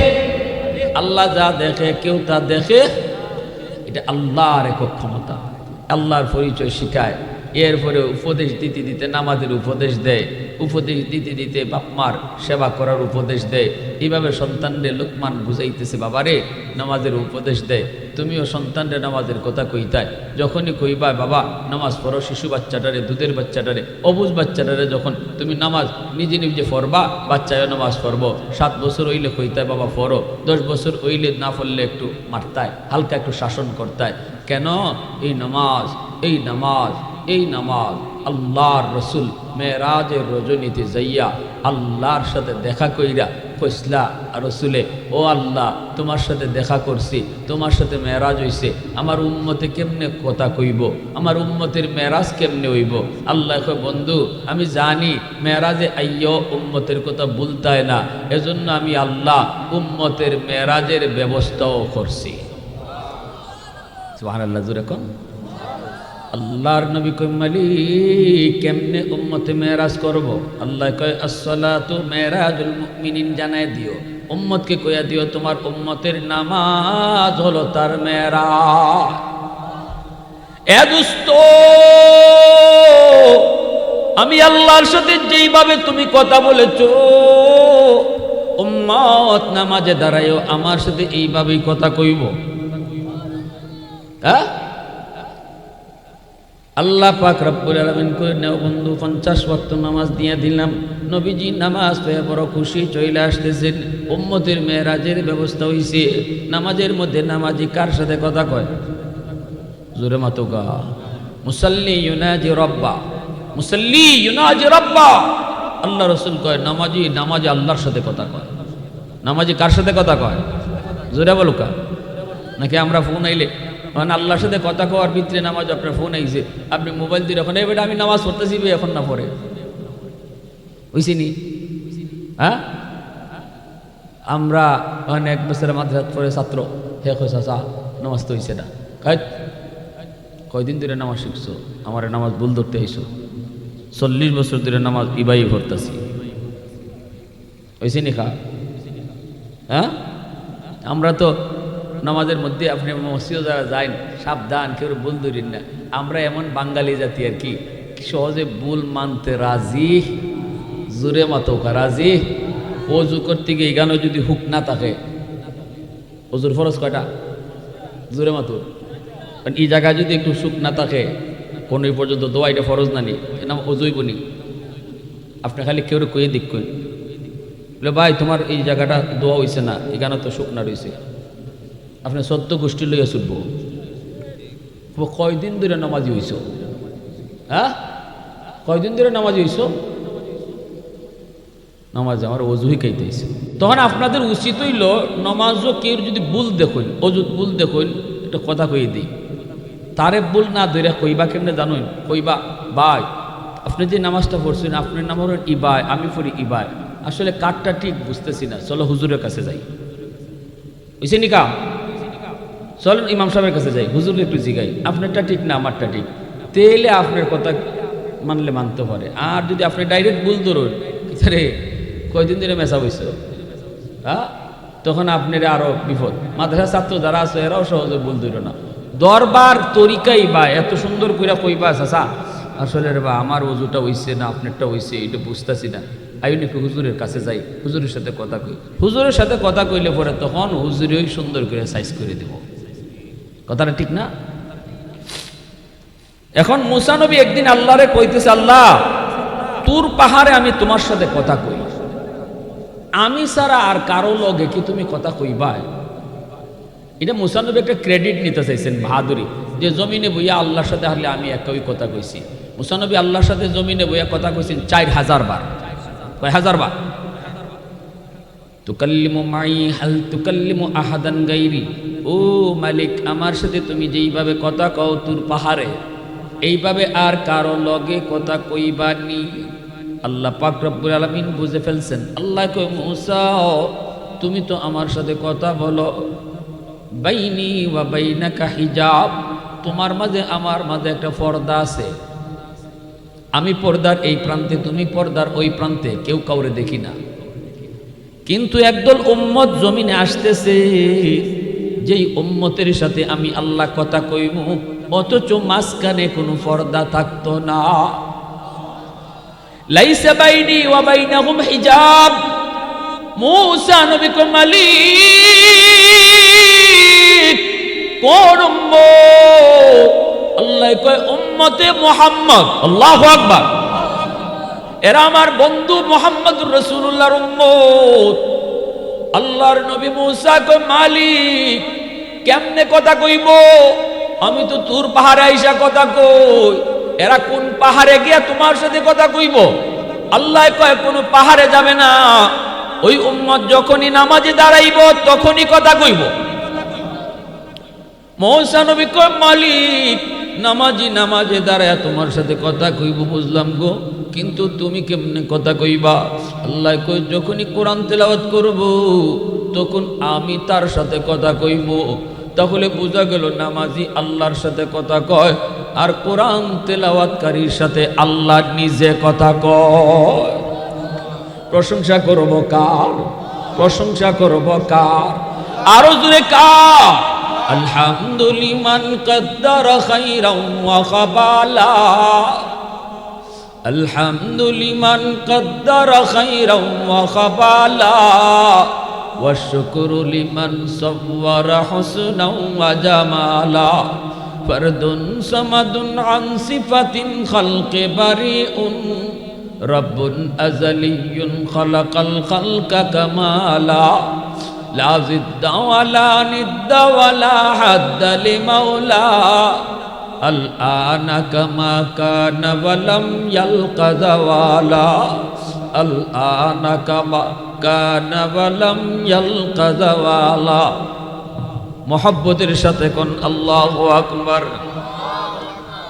আল্লাহ যা দেখে কেউ তা দেখে। এটা আল্লাহর একক ক্ষমতা। আল্লাহর পরিচয় শিখায়, এরপরে উপদেশ দিতে দিতে নামাজের উপদেশ দেয়, উপদেশ দিতে দিতে বাপমার সেবা করার উপদেশ দেয়। এইভাবে সন্তানরে লোকমান বুঝাইতেছে, বাবারে নামাজের উপদেশ দেয়। তুমিও সন্তানরে নামাজের কথা কইতায়, যখনই কইবা বাবা নামাজ পড়ো, শিশু বাচ্চাটারে, দুধের বাচ্চাটারে, অবুজ বাচ্চাটারে যখন তুমি নামাজ নিজে নিজে পড়বা, বাচ্চায়ও নামাজ পড়বো। 7 বছর হইলে কইতায় বাবা পড়ো, 10 বছর হইলে না পড়লে একটু মারতায়, হালকা একটু শাসন করতায়। কেন? এই নামাজ, এই নামাজ, এই নামাজ, আল্লাহর রসুল মেরাজের রজনীতে যাইয়া আল্লাহর সাথে দেখা কইরা কইসলা রসুলে, ও আল্লাহ তোমার সাথে দেখা করছি, তোমার সাথে মেরাজ হইছে, আমার উম্মতে কেমনে কথা কইব, আমার উম্মতের মেরাজ কেমনে হইব? আল্লাহ কয় বন্ধু আমি জানি মেরাজে আইয়ো উম্মতের কথা বলতায় না, এজন্য আমি আল্লাহ উম্মতের মেরাজের ব্যবস্থাও করছি। সুবহানাল্লাহ, জোরে কোন। আল্লাহর নবী কয় মালিক কেমনে উম্মতে মেরাজ করব? আল্লাহ কয় আসসালাতু মেরাজুল মুমিনিন, জানায় দিও উম্মতকে, কইয়া দিও তোমার উম্মতের নামাজ হলো তার মেরাজ। এ দোস্ত, আমি আল্লাহর সাথে যেইভাবে তুমি কথা বলেছো, উম্মত নামাজে দাঁড়ায়ও আমার সাথে এইভাবেই কথা কইব। হ্যাঁ, আল্লাহ পাক রব্বুল আলামিন কই নাও বন্ধু 50 ওয়াক্ত নামাজ দিয়ে দিলাম। নবীজি নামাজ পেয়ে বড় খুশি চলে আসতেছেন। উম্মতের মেরাজের ব্যবস্থা হইছে। নামাজের মধ্যে নামাজি কার সাথে কথা কয়? জোরে মাতুকা। মুসাল্লি ইউনাজি রব্বা, মুসাল্লি ইউনাজি রব্বা। আল্লাহ রাসূল কয় নামাজি নামাজে আল্লাহর সাথে কথা কয়। নামাজি কার সাথে কথা কয়? জোরে বলুকা। নাকি আমরা ফোন আইলে মানে আল্লাহর সাথে কথা কওয়ার ভিতরে নামাজ, আপনার ফোন আইছে, আপনি মোবাইল দিয়ে এখন এই বেটা আমি নামাজ পড়তেছি এখন না পড়ে হইছি নি? হ্যাঁ, আমরা অনেক বছরের মাদ্রাসাত পড়ে ছাত্র, হে চাচা নামাজ তো হইছে না। কয়দিন ধরে নামাজ শিখছো? আমার নামাজ ভুল ধরতে আইছো। 40 বছর ধরে নামাজ ইবাই পড়তেছি, হইছে নি খা? হ্যাঁ, আমরা তো নামাজের মধ্যে আপনি মসজিদে যারা যান সাবধান, কেউ ভুল ধরেন না। আমরা এমন বাঙালি জাতি আর কি, সহজে ভুল মানতে রাজি। জোরে মাতোকা রাজি। অজু করতে গিয়ে এখানে যদি হুক না থাকে, অজুর ফরজ কয়টা? জোরে মাতো। কারণ এই জায়গায় যদি একটু সুখ না থাকে, কোনো পর্যন্ত দোয়া এটা ফরজ না নি, নাম অজুই বনি। আপনি খালি কেউ কয়ে দিক কই বলে ভাই তোমার এই জায়গাটা দোয়া হইছে না, এখানে তো সুখ না রয়েছে, আপনি 14 গোষ্ঠী লইয়া ছুটব। কয়দিন ধরে নামাজি হইছ? হ্যাঁ, কয়দিন ধরে নামাজি হইছ? নামাজ আমার অজুই খাইতেছে। তখন আপনাদের উচিত হইল নমাজও কেউ যদি ভুল দেখুন, অজুত ভুল দেখুন, একটা কথা কই দিই, তারে ভুল না ধরে কইবা কেমনে জানুন? কইবা ভাই আপনি যে নামাজটা পড়ছেন আপনার নাম হল ইবায়, আমি পড়ি ইবায়, আসলে কাঠটা ঠিক বুঝতেছি না, চলো হুজুরের কাছে যাই। বুঝছে নি কাম? চলেন ইমাম সাহেবের কাছে যাই, হুজুর একটু জিগাই, আপনারটা ঠিক না আমারটা ঠিক, তেলে আপনার কথা মানলে মানতে পারে। আর যদি আপনি ডাইরেক্ট ভুল ধরুন, রে কয়দিন ধরে মেশা হয়েছ, হ্যাঁ, তখন আপনার আরো বিপদ। মাদ্রাসা ছাত্র যারা আছে এরাও সহজে ভুল ধরো না। দরবার তরিকাই বা এত সুন্দর করে কইবা চাচা আসলে রে বা আমার ওজুটা হইছে না আপনারটা হইছে এটা বুঝতেছি না, আইন একটু হুজুরের কাছে যাই, হুজুরের সাথে কথা কই। হুজুরের সাথে কথা কইলে পরে তখন হুজুরেই সুন্দর করে সাইজ করে দেব। কথাটা ঠিক না? এখন মুসা নবী একদিন আল্লাহরে কইতেছে, আল্লাহ তুর পাহাড়ে আমি তোমার সাথে কথা কই, আমি ছাড়া আর কারো লগে কি তুমি কথা কইবা? এটা মুসা নবী একটা ক্রেডিট নিতে চাইছেন, বাহাদুরি, যে জমিনে বইয়া আল্লাহর সাথে হারলে আমি একই কথা কইছি। মুসা নবী আল্লাহর সাথে জমিনে বইয়া কথা কইছেন 4000 বার। কয় হাজার বার? তুকাল্লিমু মাই হাল তুকাল্লিমু আহাদান গাইরি, ও মালিক আমার সাথে তুমি যেইভাবে কথা কও তুর পাহাড়ে, এইভাবে আর কারো লগে কথা কইবানি। আল্লাহ পাক রব্বুল আলামিন বুঝে ফেলছেন। আল্লাহ কয় মুসা তুমি তো আমার সাথে কথা বলো, বাইনি ওয়া বাইনাকা হিজাব, তোমার মাঝে আমার মাঝে একটা পর্দা আছে, আমি পর্দার এই প্রান্তে তুমি পর্দার ওই প্রান্তে, কেউ কাউরে দেখি না। কিন্তু একদল উম্মত জমিনে আসতেছে, যেই উম্মতের সাথে আমি আল্লাহ কথা কইমু অথচ মাঝখানে কোনো পর্দা থাকতো না। লাইসা বাইনি ওয়া বাইনাহুম হিজাব। মুসা নবী কো মালিক কোন উম্মত? আল্লাহ কয় উম্মতে মুহাম্মদ। আল্লাহু আকবার। এরা আমার বন্ধু মুহাম্মদুর রাসূলুল্লাহর উম্মত। আল্লাহর নবী মুসা কয় মালিক কেমনে কথা কইব? আমি তো তুর পাহাড়ে আইসা কথা কই, এরা কোন পাহাড়ে গিয়া তোমার সাথে কথা কইব? আল্লাহ কয় কোন পাহাড়ে যাবে না, ওই উম্মত যখনই নামাজে দাঁড়াইব তখনই কথা কইব। মূসা নবী কয় মালিক, নামাজে দাঁড়ায় তোমার সাথে কথা কইব বুঝলাম গো, কিন্তু তুমি কেমনে কথা কইবা? আল্লাহ কই যখনই কোরআন তেলাওয়াত করব তখন আমি তার সাথে কথা কইব। তাহলে বোঝা গেল নামাজি আল্লাহর সাথে কথা কয়, আর কোরআন তেলাওয়াতকারীর সাথে আল্লাহ নিজে কথা কয়। প্রশংসা করব কার? প্রশংসা করব কার? আরো জোরে কার? আলহামদুলিমান কদ্দারা খাইরাম ওয়া খাবালা, আলহামদুলিমান কদ্দারা খাইরাম ওয়া খাবালা, ওয়া শুকরু লিমান সাওয়ারা হুসনাও ওয়া জামালা, ফরদুন সামাদুন আন সিফাতিন খালকি বারিউন, রব্বুন আযালিয়্যুন খালাকাল খালকা কামালা, লা জিদ্দা ওয়ালা নিদ্দা ওয়ালা হাদ্দা লিমাওলা, আল আনা কামা কানা ওয়ালাম ইয়ালকা যাওয়ালা, আল আনা কামা কানা ওয়ালাম ইয়ালকা যাওয়ালা। মুহাব্বতের সাথে কোন আল্লাহু আকবার।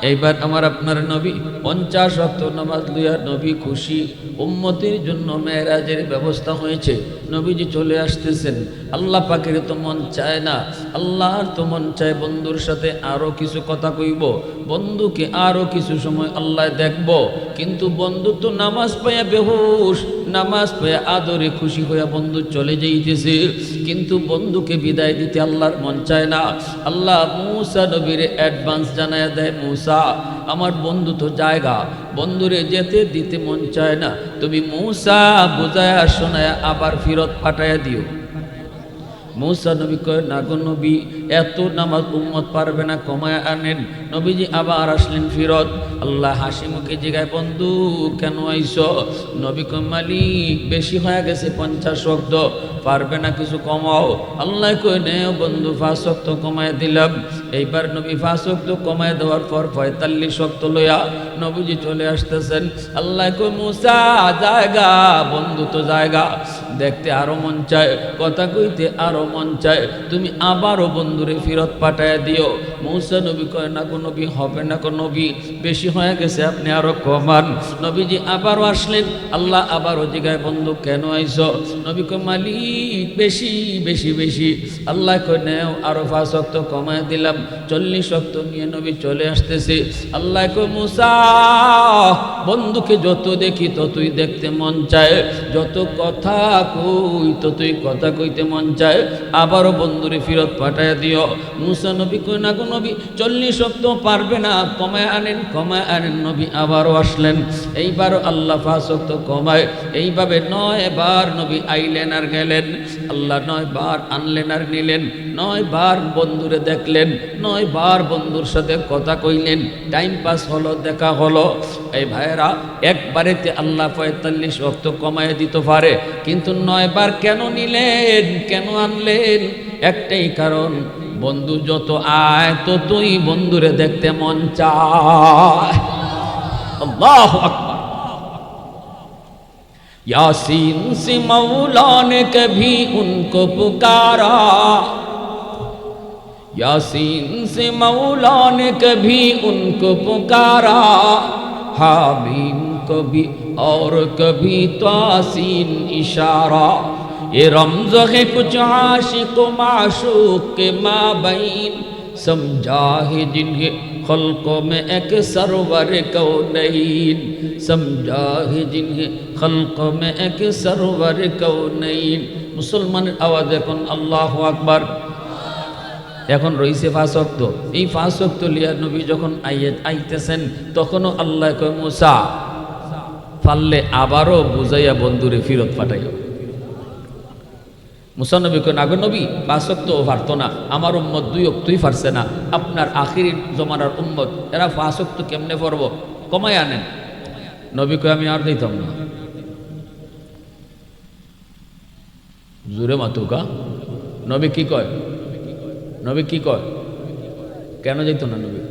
এইবার আমার আপনার নবী 50 ওয়াক্ত নামাজ লইয়া নবী খুশি, উম্মতের জন্য মেরাজের ব্যবস্থা হয়েছে, নবীজি চলে আসতেছেন। আল্লাহ পাকের তো মন চায় না, আল্লাহর তো মন চায় বন্ধুর সাথে আরো কিছু কথা কইব, বন্ধুকে আরো কিছু সময় আল্লাহ দেখব। কিন্তু বন্ধু তো নামাজ পাইয়া বেহুশ, নামাজ পাইয়া আদরে খুশি হইয়া বন্ধু চলে যাইতেছে, কিন্তু বন্ধুকে বিদায় দিতে আল্লাহর মন চায় না। আল্লাহ মূসা নবীর অ্যাডভান্স জানায়া দেয়, মূসা আমার বন্ধু তো জায়গা, বন্ধুরে যেতে দিতে মন চায় না, তুমি মূসা বুঝায়া শোনায়া আবার ফিরত পাঠাইয়া দিও। মূসা নবী কয় না গো নবী, এত নামাজ উম্মত পারবে না, কমায় আনেন। নবীজি আবার আসলেন ফিরত। আল্লাহ হাসি মুখে জিগায়, বন্ধু কেন আইস? নবী কয় মালিক বেশি হয়ে গেছে 50 ওয়াক্ত, পারবে না কিছু কমাও? আল্লাহ কয় নেও বন্ধু 5 ওয়াক্ত কমায় দিলাম। এইবার নবী 5 ওয়াক্ত কমায় দেওয়ার পর 45 ওয়াক্ত লইয়া নবীজি চলে আসতেছেন। আল্লাহ কয় মূসা জায়গা, বন্ধু তো জায়গা, দেখতে আরো মন চায়, কথা কইতে আরো মন চায়, তুমি আবারও বন্ধুরে ফিরত পাঠায় দিও। মূসা নবী কয় না গো নবী, হবে না গো নবী, বেশি হয়ে গেছে, আপনি আরো কমান। নবীজি আবারও আসলেন। আল্লাহ আবারও জিগায়, বন্ধু কেন আইস? নবী কয় মালিক বেশি বেশি বেশি। আল্লাহ কয় নেও আরো 5 ওয়াক্ত কমায় দিলাম। 40 ওয়াক্ত নিয়ে নবী চলে আসতেছে। আল্লাহ কয় মূসা বন্ধুকে যত দেখি ততই দেখতে মন চায়, যত কথা কই ততই কথা কইতে মন চায়, আবারও বন্ধুরে ফিরত পাঠায় দিও। মূসা নবী কই না গো নবী 40 ওয়াক্ত পারবে না, কমায় আনেন কমায় আনেন। নবী আবারও আসলেন। এইবারও আল্লাহ 5 ওয়াক্ত কমায়। এইভাবে 9 বার নবী আইলেন আর গেলেন। আল্লাহ 9 বার আনলেন আর নিলেন। 9 বার বন্ধুরে দেখলেন, 9 বার বন্ধুর সাথে কথা কইলেন, টাইম পাস হলো, দেখা হলো। এই ভাইয়েরা, একবারেতে আল্লাহ 45 ওয়াক্ত কমায় দিতে পারে, কিন্তু 9 বার কেন নিলেন, কেন আনলেন? একটাই কারণ, বন্ধু যত আয় ততই বন্ধুরে দেখতে মন চায়। আল্লাহু আকবার। यासीन से मौला ने कभी उनको पुकारा, यासीन से मौला ने कभी उनको पुकारा, हामीम कभी और कभी तासीन इशारा, ये रमज़ है कुछ आशिक माशूक के माबैन, समझा है जिन्हें खल्कों में एक सरवर कौनैन, समझा है जिन्हें खल्कों में एक सरवर कौनैन। मुसलमाনের আওয়াজ এখন আল্লাহু আকবার। এখন রইছে 5 ওয়াক্ত। এই 5 ওয়াক্ত লিয়া নবী যখন আইতেছেন তখনও আল্লাহ কয় মূসা পারলে আবারও বুঝাইয়া বন্ধুরে ফিরত পাঠাইও। মুসা নবী কয় না গো নবী 5 ওয়াক্ত পারতো না, আমার উম্মত 2 ওয়াক্তই পারছে না, আপনার আখিরি জমানার উম্মত, এরা 5 ওয়াক্ত কেমনে পড়ব, কমায় আনেন। নবী কয় আমি আর দিতাম না। জোরে মাতুকা। নবী কি কয়? নবী কি কয়? কেন যাইতো না নবী?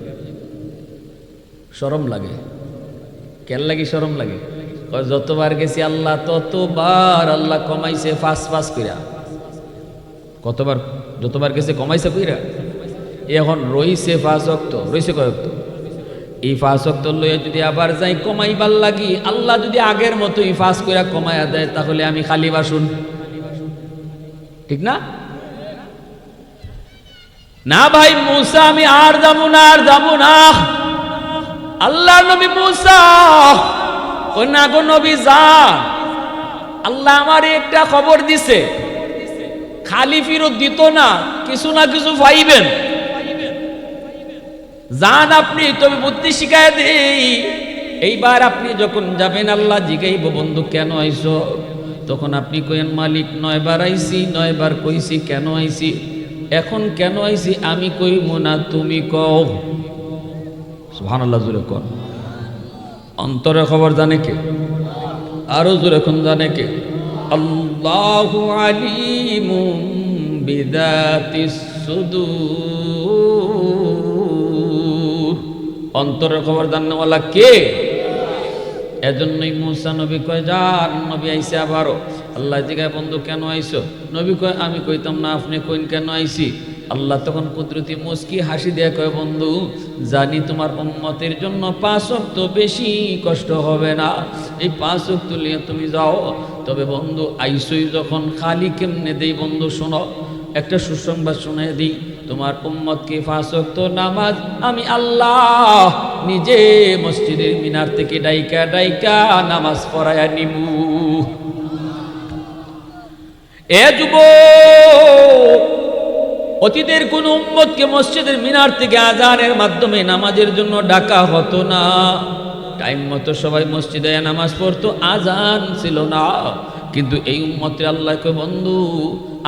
শরম লাগে। কেন লাগে শরম লাগে? যতবার গেছি আল্লাহ ততবার আল্লাহ কমাইছে ফাঁস কইরা। কতবার? যতবার গেছে কমাইছে কইরা। এখন রইছে 5 ওয়াক্ত, রইছে কয় ওয়াক্ত? এই 5 ওয়াক্ত লইয়া যদি আবার যাই কমাইবার লাগি, আল্লাহ যদি আগের মতোই 5 কইরা কমাইয়া দেয়, তাহলে আমি খালি বাসুন, ঠিক না? না ভাই মুসা, আমি আর যাবো না, আর যাবো না। আল্লাহ নবী মুসা কই না গো নবী যান, আল্লাহ আমারে একটা খবর দিছে, খালি ফিরত দিত না, কিছু না কিছু পাইবেন। যান আপনি, তবে বুদ্ধি শিখায় দেই। এইবার আপনি যখন যাবেন আল্লাহ জিগাইব বন্ধু কেন আইছো, তখন আপনি কইেন মালিক 9 বার আইছি, 9 বার কইছি কেন আইছি, এখন কেন আইছি আমি কইব না, তুমি কও। সুবহানাল্লাহ, জোরে কোন। অন্তরের খবর জানে কে? আরো জোরে কোন জানে কে? আল্লাহু আলিমুম বিযাতিস সুদূর। অন্তরের খবর জানেওয়ালা কে? এজন্যই মুসা নবী কয় যান, নবী আইছে আবারও। আল্লাহ জিগায় বন্ধু কেন আইছো? নবী কয় আমি কইতাম না, আপনি কইন কেন আইছি। আল্লাহ তখন কুদরতি মুস্কি হাসি দিয়ে কয় বন্ধু জানি তোমার উম্মতের জন্য 5 ওয়াক্ত বেশি কষ্ট হবে না, এই 5 ওয়াক্ত নিয়ে তুমি যাও। তবে বন্ধু আইসই যখন খালি কেমনে দেই বন্ধু শোনো, একটা সুসংবাদ শুনে দিই, তোমার উম্মতকে 5 ওয়াক্ত নামাজ আমি আল্লাহ নিজে মসজিদের মিনার থেকে ডাইকা ডাইকা নামাজ পড়ায়া নিমু। এ যুবক, অতীতের কোন উম্মতকে মসজিদের মিনার থেকে আজানের মাধ্যমে নামাজের জন্য ডাকা হতো না। টাইম মতো সবাই মসজিদে নামাজ পড়তো, আজান ছিল না। কিন্তু এই উম্মতে আল্লাহ কয় বন্ধু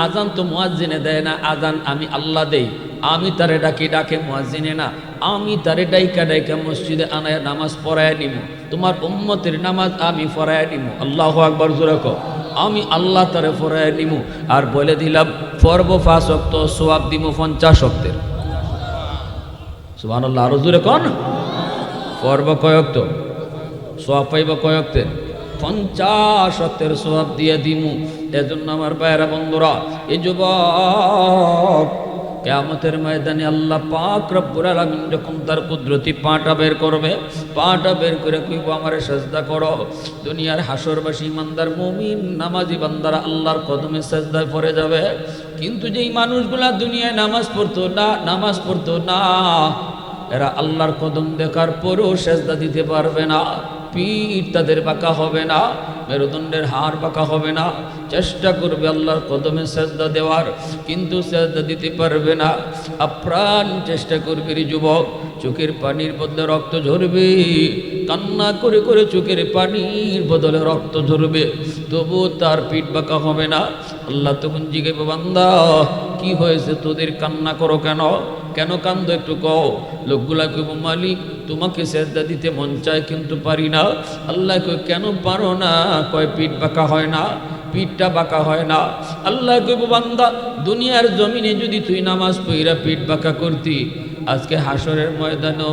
আজান তো মুয়াজ্জিনে দেয় না, আজান আমি আল্লাহ দেই। আমি তারে ডাকি, ডাকে মুয়াজ্জিনে না, আমি তারে ডাইকা ডাইকা মসজিদে আনায় নামাজ পড়ায় নিব। তোমার উম্মতের নামাজ আমি পড়ায় নিব। আল্লাহু আকবার, জোরে কও। আমি আল্লাহ তারে পড়ায় নিব। আর বলে দিলাম পর্ব 5 ওয়াক্ত, সওয়াব দিব 50 ওয়াক্তের। সুবহানাল্লাহ, আরো জোরে কোন। পর্ব কয় ওয়াক্ত, সওয়াব পাইব কয় ওয়াক্তের? 50 ওয়াক্তের সওয়াব দিয়ে দিমু। এজন্য আমার ভাইরা বন্ধুরা, এই যুবক কিয়ামতের ময়দানে আল্লাহ পাক রব্বুল আলামিন যখন তার কুদরতি পাটা বের করবে, পাটা বের করে কইব আমারে সিজদা করো। দুনিয়ার হাসরবাসী ইমানদার মুমিন নামাজি বান্দারা আল্লাহর কদমে সিজদায় পড়ে যাবে। কিন্তু যেই মানুষগুলা দুনিয়ায় নামাজ পড়তো না, এরা আল্লাহর কদম দেখার পরও সিজদা দিতে পারবে না। পিঠ তাদের বাঁকা হবে না, মেরুদণ্ডের হাড় বাঁকা হবে না। চেষ্টা করবে আল্লাহর কদমে সিজদা দেওয়ার, কিন্তু সিজদা দিতে পারবে না। আপ্রাণ চেষ্টা করবে রে যুবক, চোখের পানির বদলে রক্ত ঝরবে, কান্না করে করে চোখের পানির বদলে রক্ত ঝরবে, তবু তার পিঠ বাঁকা হবে না। আল্লাহ তখন জিজ্ঞাসা বান্দা কি হয়েছে, তোদের কান্না করো কেন, কেন কান্দো একটু কও। লোকগুলা কইব মালিক তোমাকে সিজদা দিতে মন চায় কিন্তু পারি না। আল্লাহ কই কেন পারো না? কয় পিঠ বাঁকা হয় না, পিঠটা বাঁকা হয় না। আল্লাহ কইব বান্দা দুনিয়ার জমিনে যদি তুই নামাজ পড়া পিঠ বাঁকা করতি, আজকে হাসরের ময়দানেও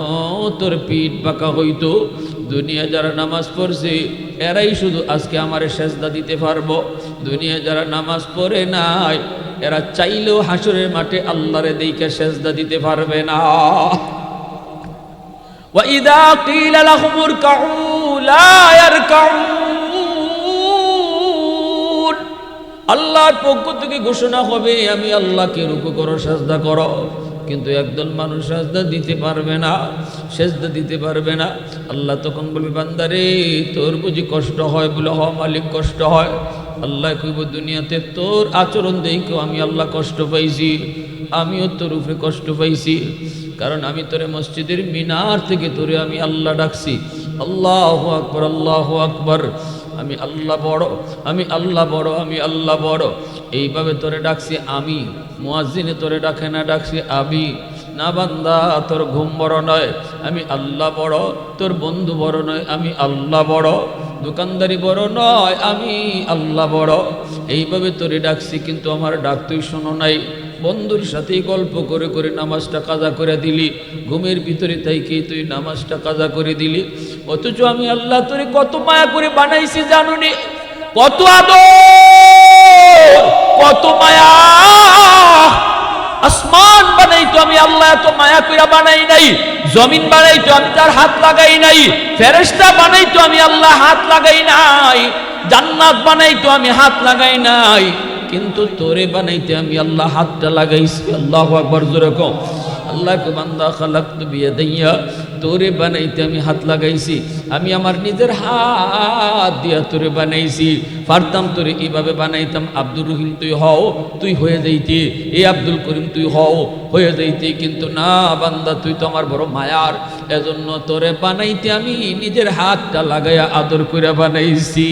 তোর পিঠ বাঁকা হইতো। দুনিয়া যারা নামাজ পড়ছে এরাই শুধু আজকে আমারে সিজদা দিতে পারবো। দুনিয়া যারা নামাজ পড়ে নাই এরা চাইলেও হাসরের মাঠে আল্লাহরে দেইখা সিজদা দিতে পারবে না। وَإِذَا قِيلَ لَهُمُ ارْكَعُوا لَا يَرْكَعُونَ। আল্লাহর পক্ষ থেকে ঘোষণা হবে আমি আল্লাহকে রুকু করো, সিজদা করো, কিন্তু একদল মানুষ সিজদা দিতে পারবে না, সিজদা দিতে পারবে না। আল্লাহ তখন বলবে বান্দারে তোর বুঝি কষ্ট হয়? বলে হ মালিক কষ্ট হয়। আল্লাহ কইব দুনিয়াতে তোর আচরণ দেখো আমি আল্লাহ কষ্ট পাইছি, আমিও তোর উপরে কষ্ট পাইছি, কারণ আমি তোরে মসজিদের মিনার থেকে তোরে আমি আল্লাহ ডাকছি। আল্লাহু আকবার, আল্লাহু আকবার, আমি আল্লাহ বড়, আমি আল্লাহ বড়, আমি আল্লাহ বড়, এইভাবে তোরে ডাকছি আমি। মুয়াজ্জিনে তোরে ডাকে না, ডাকছি আমি। না বান্দা তোর ঘুম বড় নয়, আমি আল্লাহ বড়, তোর বন্ধু বড় নয়, আমি আল্লাহ বড়, দোকানদারি বড় নয়, আমি আল্লাহ বড়, এইভাবে তোরে ডাকছি, কিন্তু আমার ডাক তুই শোনো নাই। বন্ধুর সাথে গল্প করে করে নামাজটা কাজা করে দিলি, ঘুমের ভিতরে তাইকে তুই নামাজটা কাজা করে দিলি। অথচ আমি আল্লাহ তোরে কত মায়া করে বানাইছি জানো নে, কত আদর, কত মায়া। আসমান বানাইতো আমি আল্লাহ এত মায়া কইরা বানাই নাই, জমিন বানাইতো আমি তার হাত লাগাই নাই, ফেরেশতা বানাইতো আমি আল্লাহ হাত লাগাই নাই, জান্নাত বানাইতো আমি হাত লাগাই নাই, কিন্তু তোরে বানাইতে আমি আল্লাহ হাতটা লাগাইছি। আল্লাহু আকবার, জোরে কও। আল্লাহ কে বান্দা খালাকতু বিয়াদাইয়া, তোরে বানাইতে আমি হাত লাগাইছি, আমি আমার নিজের হাত দিয়া তোরে বানাইছি। পারতাম তোরে এইভাবে বানাইতাম, আব্দুর রহিম তুই হও, তুই হয়ে যাইতি, এই আব্দুল করিম তুই হও, হয়ে যাইতি, কিন্তু না বান্দা তুই তো আমার বড় মায়ার, এজন্য তোরে বানাইতে আমি নিজের হাতটা লাগাইয়া আদর করে বানাইছি।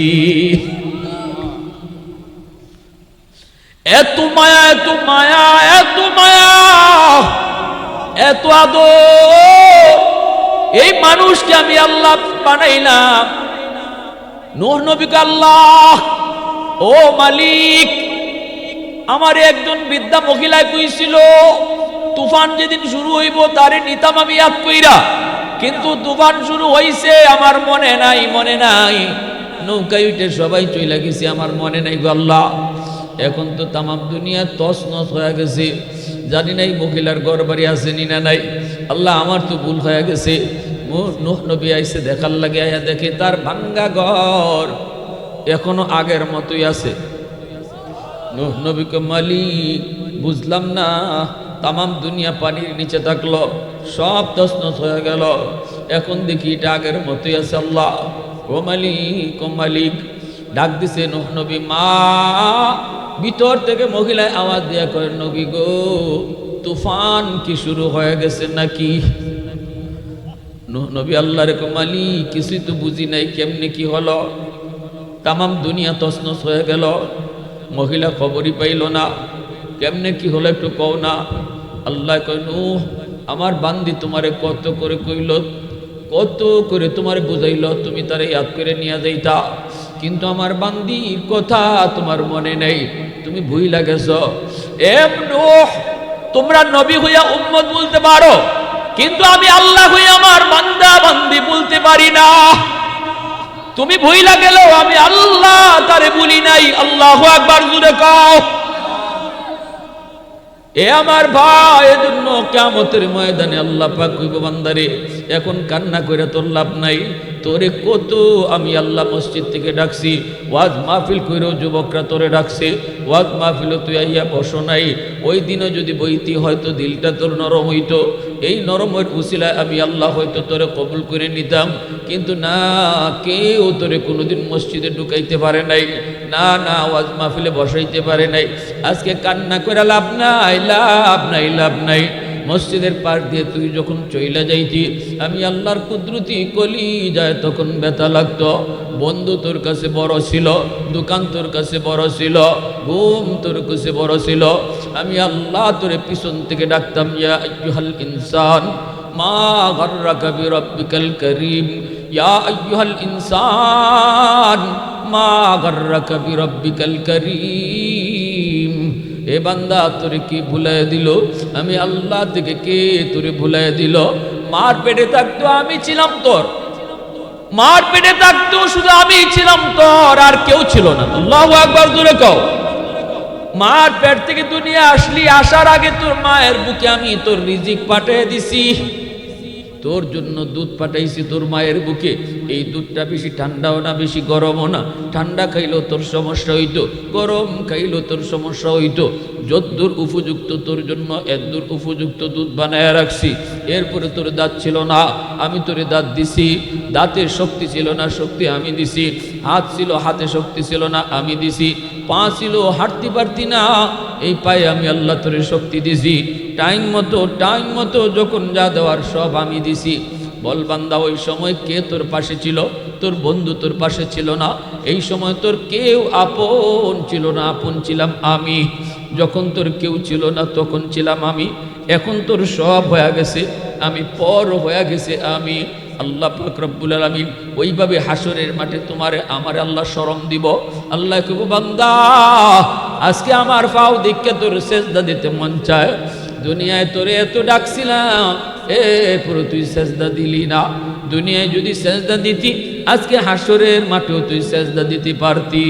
এত মায়া, এত মায়া, এত মায়া, এত আদর, এই মানুষকে আমি আল্লাহ বানাইলাম। নূহ নবীকে আল্লাহ, ও মালিক, আমার একজন বৃদ্ধা মহিলায় কইছিল তুফান যেদিন শুরু হইব তারে নিতাম আমি ইয়াদ কইরা, কিন্তু তুফান শুরু হইছে আমার মনে নাই, মনে নাই, নৌকায় উঠে সবাই চইলা গেছে, আমার মনে নাই গো আল্লাহ। এখন তো তামাম দুনিয়া তছনছ হয়ে গেছে, জানি নাই মহিলার ঘর বাড়ি আছে নি না নাই। আল্লাহ আমার তো ভুল হয়ে গেছে। নূহ নবী আইসে দেখার লাগে, আয়া দেখে তার ভাঙ্গা ঘর এখনো আগের মতোই আছে। নূহ নবীকে মালিক বুঝলাম না, তামাম দুনিয়া পানির নিচে থাকলো, সব তছনছ হয়ে গেল, এখন দেখি এটা আগের মতোই আছে। আল্লাহ, ও মালিক, ও মালিক। ডাক দিছে নূহ নবী, মা। ভিতর থেকে মহিলায় আওয়াজ দিয়া কয়, নবী গো, তুফান কি শুরু হয়ে গেছে নাকি? নূহ নবী আল্লাহর কয়, মালিক কিছুই তো বুঝি নাই, কেমনে কি হলো? তামাম দুনিয়া তছনছ হয়ে গেল, মহিলা খবরই পাইল না, কেমনে কি হলো একটু কও না। আল্লাহ কয়, নূহ আমার বান্দি তোমারে কত করে কইল, কত করে তোমারে বুঝাইল, তুমি তারে ইয়াদ করে নিয়ে যাইতা, কিন্তু আমার বান্দির কথা তোমার মনে নেই, তুমি ভুইলা গেছো। এ নূহ, তোমরা নবী হইয়া উম্মত বলতে পারো, কিন্তু আমি আল্লাহ হইয়া আমার বান্দা বান্দি বলতে পারি না। তুমি ভুইলা গেলেও আমি আল্লাহ তারে বলি নাই। আল্লাহু আকবার, জোরে কও। এ আমার ভাই, এজন্য কিয়ামতের ময়দানে আল্লাহ পাক কইব, বান্দারে এখন কান্না কইরা তোর লাভ নাই, তোরে কত আমি আল্লাহ মসজিদ থেকে ডাকছি, ওয়াজ মাহফিল কইরো যুবকরা তোরে ডাকছে, ওয়াজ মাহফিলও তুই আইয়া বসো নাই। ওই দিনও যদি বইতি হয়তো দিলটা তোর নরম হইতো, এই নরমের উসিলায় আমি আল্লাহ হয়তো তোরে কবুল করে নিতাম, কিন্তু না, কেউ তোরে কোনোদিন মসজিদে ঢুকাইতে পারে নাই, না না ওয়াজ মাহফিলে বসাইতে পারে নাই। আজকে কান্না করে লাভ নাই, লাভ নাই, লাভ নাই। মসজিদের পাশ দিয়ে তুই যখন চইলা যাইতি, আমি আল্লাহর কুদরতি কলি যায় তখন ব্যথা লাগতো। বন্ধু তোর কাছে বড় ছিল, দোকান তোর কাছে বড় ছিল, ঘুম তোর কাছে বড় ছিল, আমি আল্লাহ তোরে পিছন থেকে ডাকতাম, ইয়া আইয়ুহাল ইনসান মা গাররাকা বিরাব্বিকাল কারীম, ইয়া আইয়ুহাল ইনসান মা গাররাকা বিরাব্বিকাল কারীম। এ বান্দা, তোরে কি ভুলাই দিল? আমি আল্লাহ থেকে কে তোরে ভুলাই দিল? মার পেটে থাকতো আমি ছিলাম তোর, মার পেটে থাকতো শুধু আমি ছিলাম তোর, আর কেউ ছিল না। আল্লাহু আকবার, জোরে কও। মার পেট থেকে দুনিয়া আসলি, আসার আগে তোর মায়ের বুকে আমি তোর রিজিক পাঠিয়ে দিছি, তোর জন্য দুধ পাঠাইছি তোর মায়ের বুকে। এই দুধটা বেশি ঠান্ডাও না, বেশি গরমও না, ঠান্ডা খাইলেও তোর সমস্যা হইতো, গরম খাইলেও তোর সমস্যা হইতো। যদ্দূর উপযুক্ত তোর জন্য এদ্দূর উপযুক্ত দুধ বানায় রাখছি। এরপরে তোর দাঁত ছিল না, আমি তোরে দাঁত দিছি। দাঁতের শক্তি ছিল না, শক্তি আমি দিছি। হাত ছিল, হাতে শক্তি ছিল না, আমি দিছি। পা ছিল, হাঁটতে পারতি না, এই পায়ে আমি আল্লাহ তোরে শক্তি দিছি। টাইম মতো যখন যা দেওয়ার সব আমি দিছি। বল বান্দা, ওই সময় কে তোর পাশে ছিল? তোর বন্ধু তোর পাশে ছিল না, এই সময় তোর কেউ আপন ছিল না, আপন ছিলাম আমি। যখন তোর কেউ ছিল না তখন ছিলাম আমি। এখন তোর সব হয়ে গেছে, আমি পর হয়ে গেছে আমি। আল্লাহ পাক রব্বুল আলামিন ওইভাবে হাসরের মাঠে তোমারে আমার আল্লাহ শরম দিব। আল্লাহ কইব, বান্দা আজকে আমার পাও দিককে তোর সেজদা দিতে মন চায়। দুনিয়ায় তোরে এত ডাকছিলাম, পুরো তুই সেজদা দিলি না। দুনিয়ায় যদি সেজদা দিতি, আজকে হাসরের মাঠেও তুই সেজদা দিতে পারতি।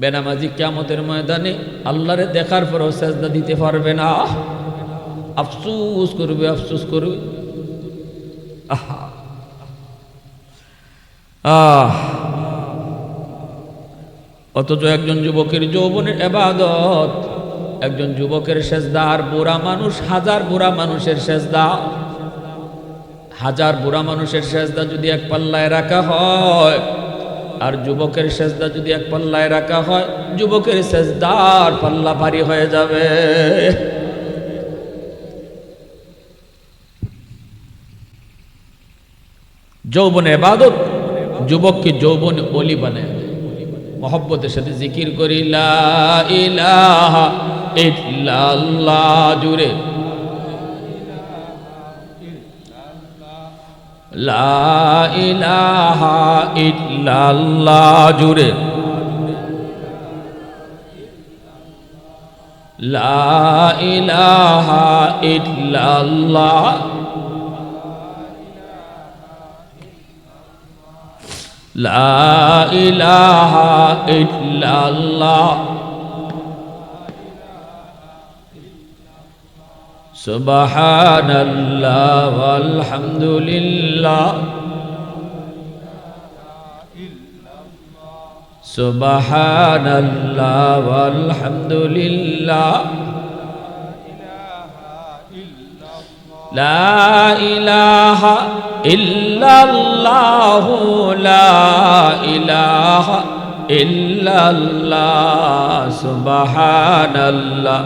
বেনামাজি কিয়ামতের ময়দানে আল্লাহরে দেখার পরও সেজদা দিতে পারবে না, আফসোস করবে, আফসোস করবে। অথচ একজন যুবকের যৌবনের ইবাদত, একজন যুবকের সেজদা আর বুড়া মানুষ, হাজার বুড়া মানুষের সেজদা, হাজার বুড়া মানুষের সেজদা যদি এক পাল্লায় রাখা হয়, আর যুবকের সেজদা যদি এক পাল্লায় রাখা হয়, যুবকের সেজদার পাল্লা ভারী হয়ে যাবে। যৌবনে ইবাদত যুবককে যৌবনে ওলি বানায় দেয়। মহব্বতের সাথে জিকির করি লা ইলাহা ইল্লাল্লাহ, জুড়ে লা ইলাহা ইল্লাল্লাহ, জুড়ে লা ইলাহা ইল্লাল্লাহ, লা ইলাহা ইল্লাল্লাহ, সুবহানাল্লাহ ওয়ালহামদুলিল্লাহ, সুবহানাল্লাহ ওয়ালহামদুলিল্লাহ, লা ইলাহা ইল্লাল্লাহ, লা ইলাহা ইল্লাল্লাহ, সুবহানাল্লাহ,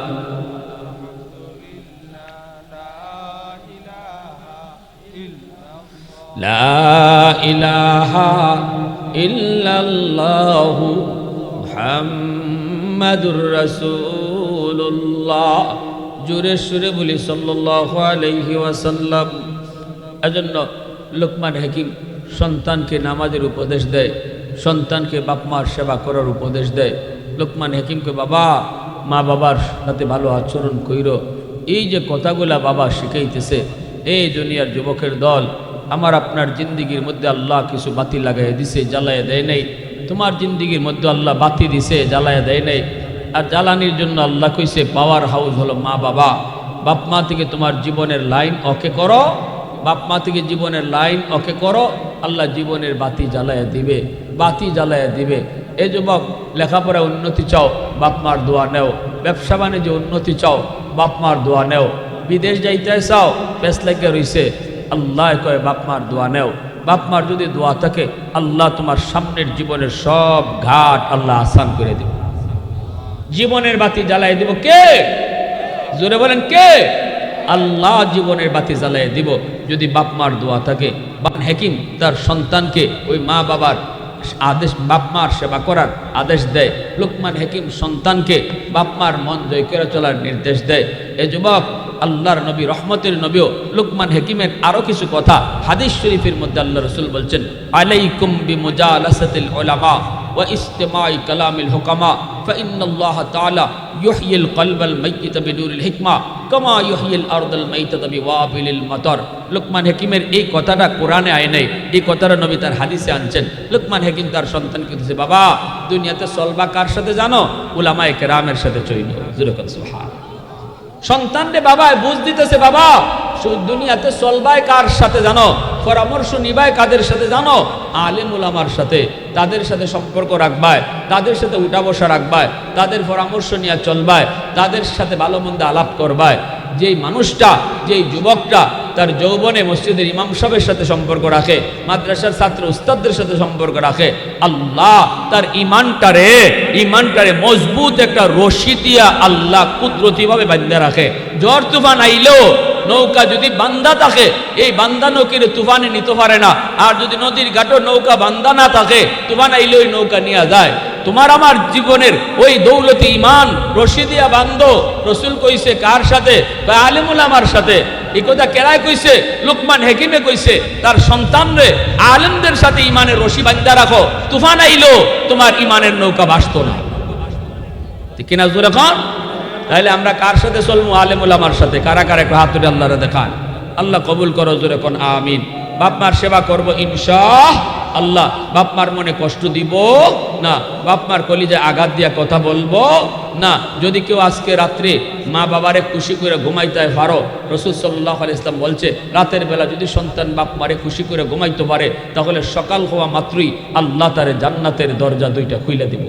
লা ইলাহা ইল্লাল্লাহ, মুহাম্মাদুর রাসূলুল্লাহ। জোরে সুরে বলি সাল্লাল্লাহু আলাইহি ওয়াসাল্লাম। এজন্য লোকমান হাকিম সন্তানকে নামাজের উপদেশ দেয়, সন্তানকে বাপ মার সেবা করার উপদেশ দেয়। লোকমান হাকিমকে বাবা, মা বাবার সাথে ভালো আচরণ কইরো, এই যে কথাগুলা বাবা শিখাইতেছে। এই দুনিয়ার যুবকের দল, আমার আপনার জিন্দিগির মধ্যে আল্লাহ কিছু বাতি লাগাই দিছে, জ্বালায় দেয় নাই। তোমার জিন্দিগির মধ্যে আল্লাহ বাতি দিছে, জ্বালায় দেয় নাই। আর জ্বালানির জন্য আল্লাহ কইছে পাওয়ার হাউস হলো মা বাবা। বাপ মা থেকে তোমার জীবনের লাইন ওকে করো, বাপ মা থেকে জীবনের লাইন ওকে করো, আল্লাহ জীবনের বাতি জ্বালায় দিবে, বাতি জ্বালায় দিবে। এই যুবক লেখাপড়া উন্নতি চাও, বাপ মার দোয়া নেও। ব্যবসা বাণিজ্যে উন্নতি চাও, বাপ মার দোয়া নেও। বিদেশ যাইতে চাও, পেস লাগে রইছে, আল্লাহ কয় বাপ মার দোয়া নেও। বাপ মার যদি দোয়া থাকে, আল্লাহ তোমার সামনের জীবনের সব ঘাট আল্লাহ আসান করে দেবে। জীবনের বাতি জ্বালাই দিব কে? জোরে বলেন কে? আল্লাহ জীবনের বাতি জ্বালাই দিব যদি বাপ মার দোয়া থাকে। বান হাকিম তার সন্তানকে ওই মা বাবার আদেশ, বাপ মার সেবা করার আদেশ দেয়। লোকমান হাকিম সন্তানকে বাপ মার মন জয় করে চলার নির্দেশ দেয়। এ যুবক, আল্লাহর নবী, রহমতের নবীও লোকমান হাকিমের আরো কিছু কথা হাদিস শরীফের মধ্যে আল্লাহ রাসূল বলছেন, আলাইকুম বিমুজালাসাতিল উলামা ওয়া ইস্তিমাই কালামিল হুকামা ফাইন্নাল্লাহ তাআলা ইউহয়িল কলবাল মাইয়িতা বিনুরিল হিকমা কামা ইউহয়িল আরদাল মাইতাতা বিওয়াবিলিল মাতার। লোকমান হাকিমের এই কথাটা কোরআনে আয় নাই, এই কথাটা নবী তার হাদিসে আনছেন। লোকমান হাকিম তার সন্তানকে বলছে, বাবা দুনিয়াতে চলবা কার সাথে জানো? উলামায়ে কেরামের সাথে চইল। যেরকম সুবহানাল্লাহ। সন্তানরে বাবা বুঝ দিতেছে, বাবা দুনিয়াতে চলবাই কার সাথে জানো? পরামর্শ নিবাই কাদের সাথে জানো? আলেম উলামার সাথে। তাদের সাথে সম্পর্ক রাখবায়, তাদের সাথে উঠা বসা রাখবায়, তাদের পরামর্শ নিয়ে চলবায়, তাদের সাথে ভালো মন্দ আলাপ করবায়। যেই মানুষটা, যেই যুবকটা তার যৌবনে মসজিদের ইমাম সাহেবের সাথে সম্পর্ক রাখে, মাদ্রাসার ছাত্র উস্তাদদের সাথে সম্পর্ক রাখে, আল্লাহ তার ইমানটারে মজবুত একটা রশি দিয়া আল্লাহ কুদরতিভাবে বান্ধা রাখে। ঝড় তুফান আইলেও নৌকা যদি বান্ধা থাকে, এই বান্ধা নৌকির তুফানে নিতে পারে না। আর যদি নদীর ঘাটও নৌকা বান্ধা না থাকে, তুফান আইলে ওই নৌকা নিয়ে যায়। তোমার আমার জীবনের ওই দৌলতি ইমান রশি দিয়া বান্ধো। রসুল কইছে কার সাথে? আলেম উলামার সাথে। এই কথা কেরায় কইছে? লুকমান হাকিমে কইছে তার সন্তানরে আলেমদের সাথে ইমানের রশি বাঁধা রাখো, তুফান আইলো তোমার ইমানের নৌকা ভাসতো না। ঠিক কিনা জোরে কন? তাহলে আমরা কার সাথে চলবো? আলেম ওলামার সাথে। কারা কারা একটু হাত তুলে আল্লাহরে দেখান। আল্লাহ কবুল করো, জোরে কোন আমিন। বাপ মার সেবা করবো ইনশাআল্লাহ। বাপ মার মনে কষ্ট দিব না, বাপ মার কলিজায় আঘাত দিয়া কথা বলবো না। যদি কেউ আজকে রাত্রে মা বাবারে খুশি করে ঘুমাইতে পারো, রাসূল সাল্লাল্লাহু আলাইহি ওয়াসাল্লাম বলছে রাতের বেলা যদি সন্তান বাপ মারে খুশি করে ঘুমাইতে পারে, তাহলে সকাল হওয়া মাত্রই আল্লাহ তারে জান্নাতের দরজা দুইটা খুলে দিব।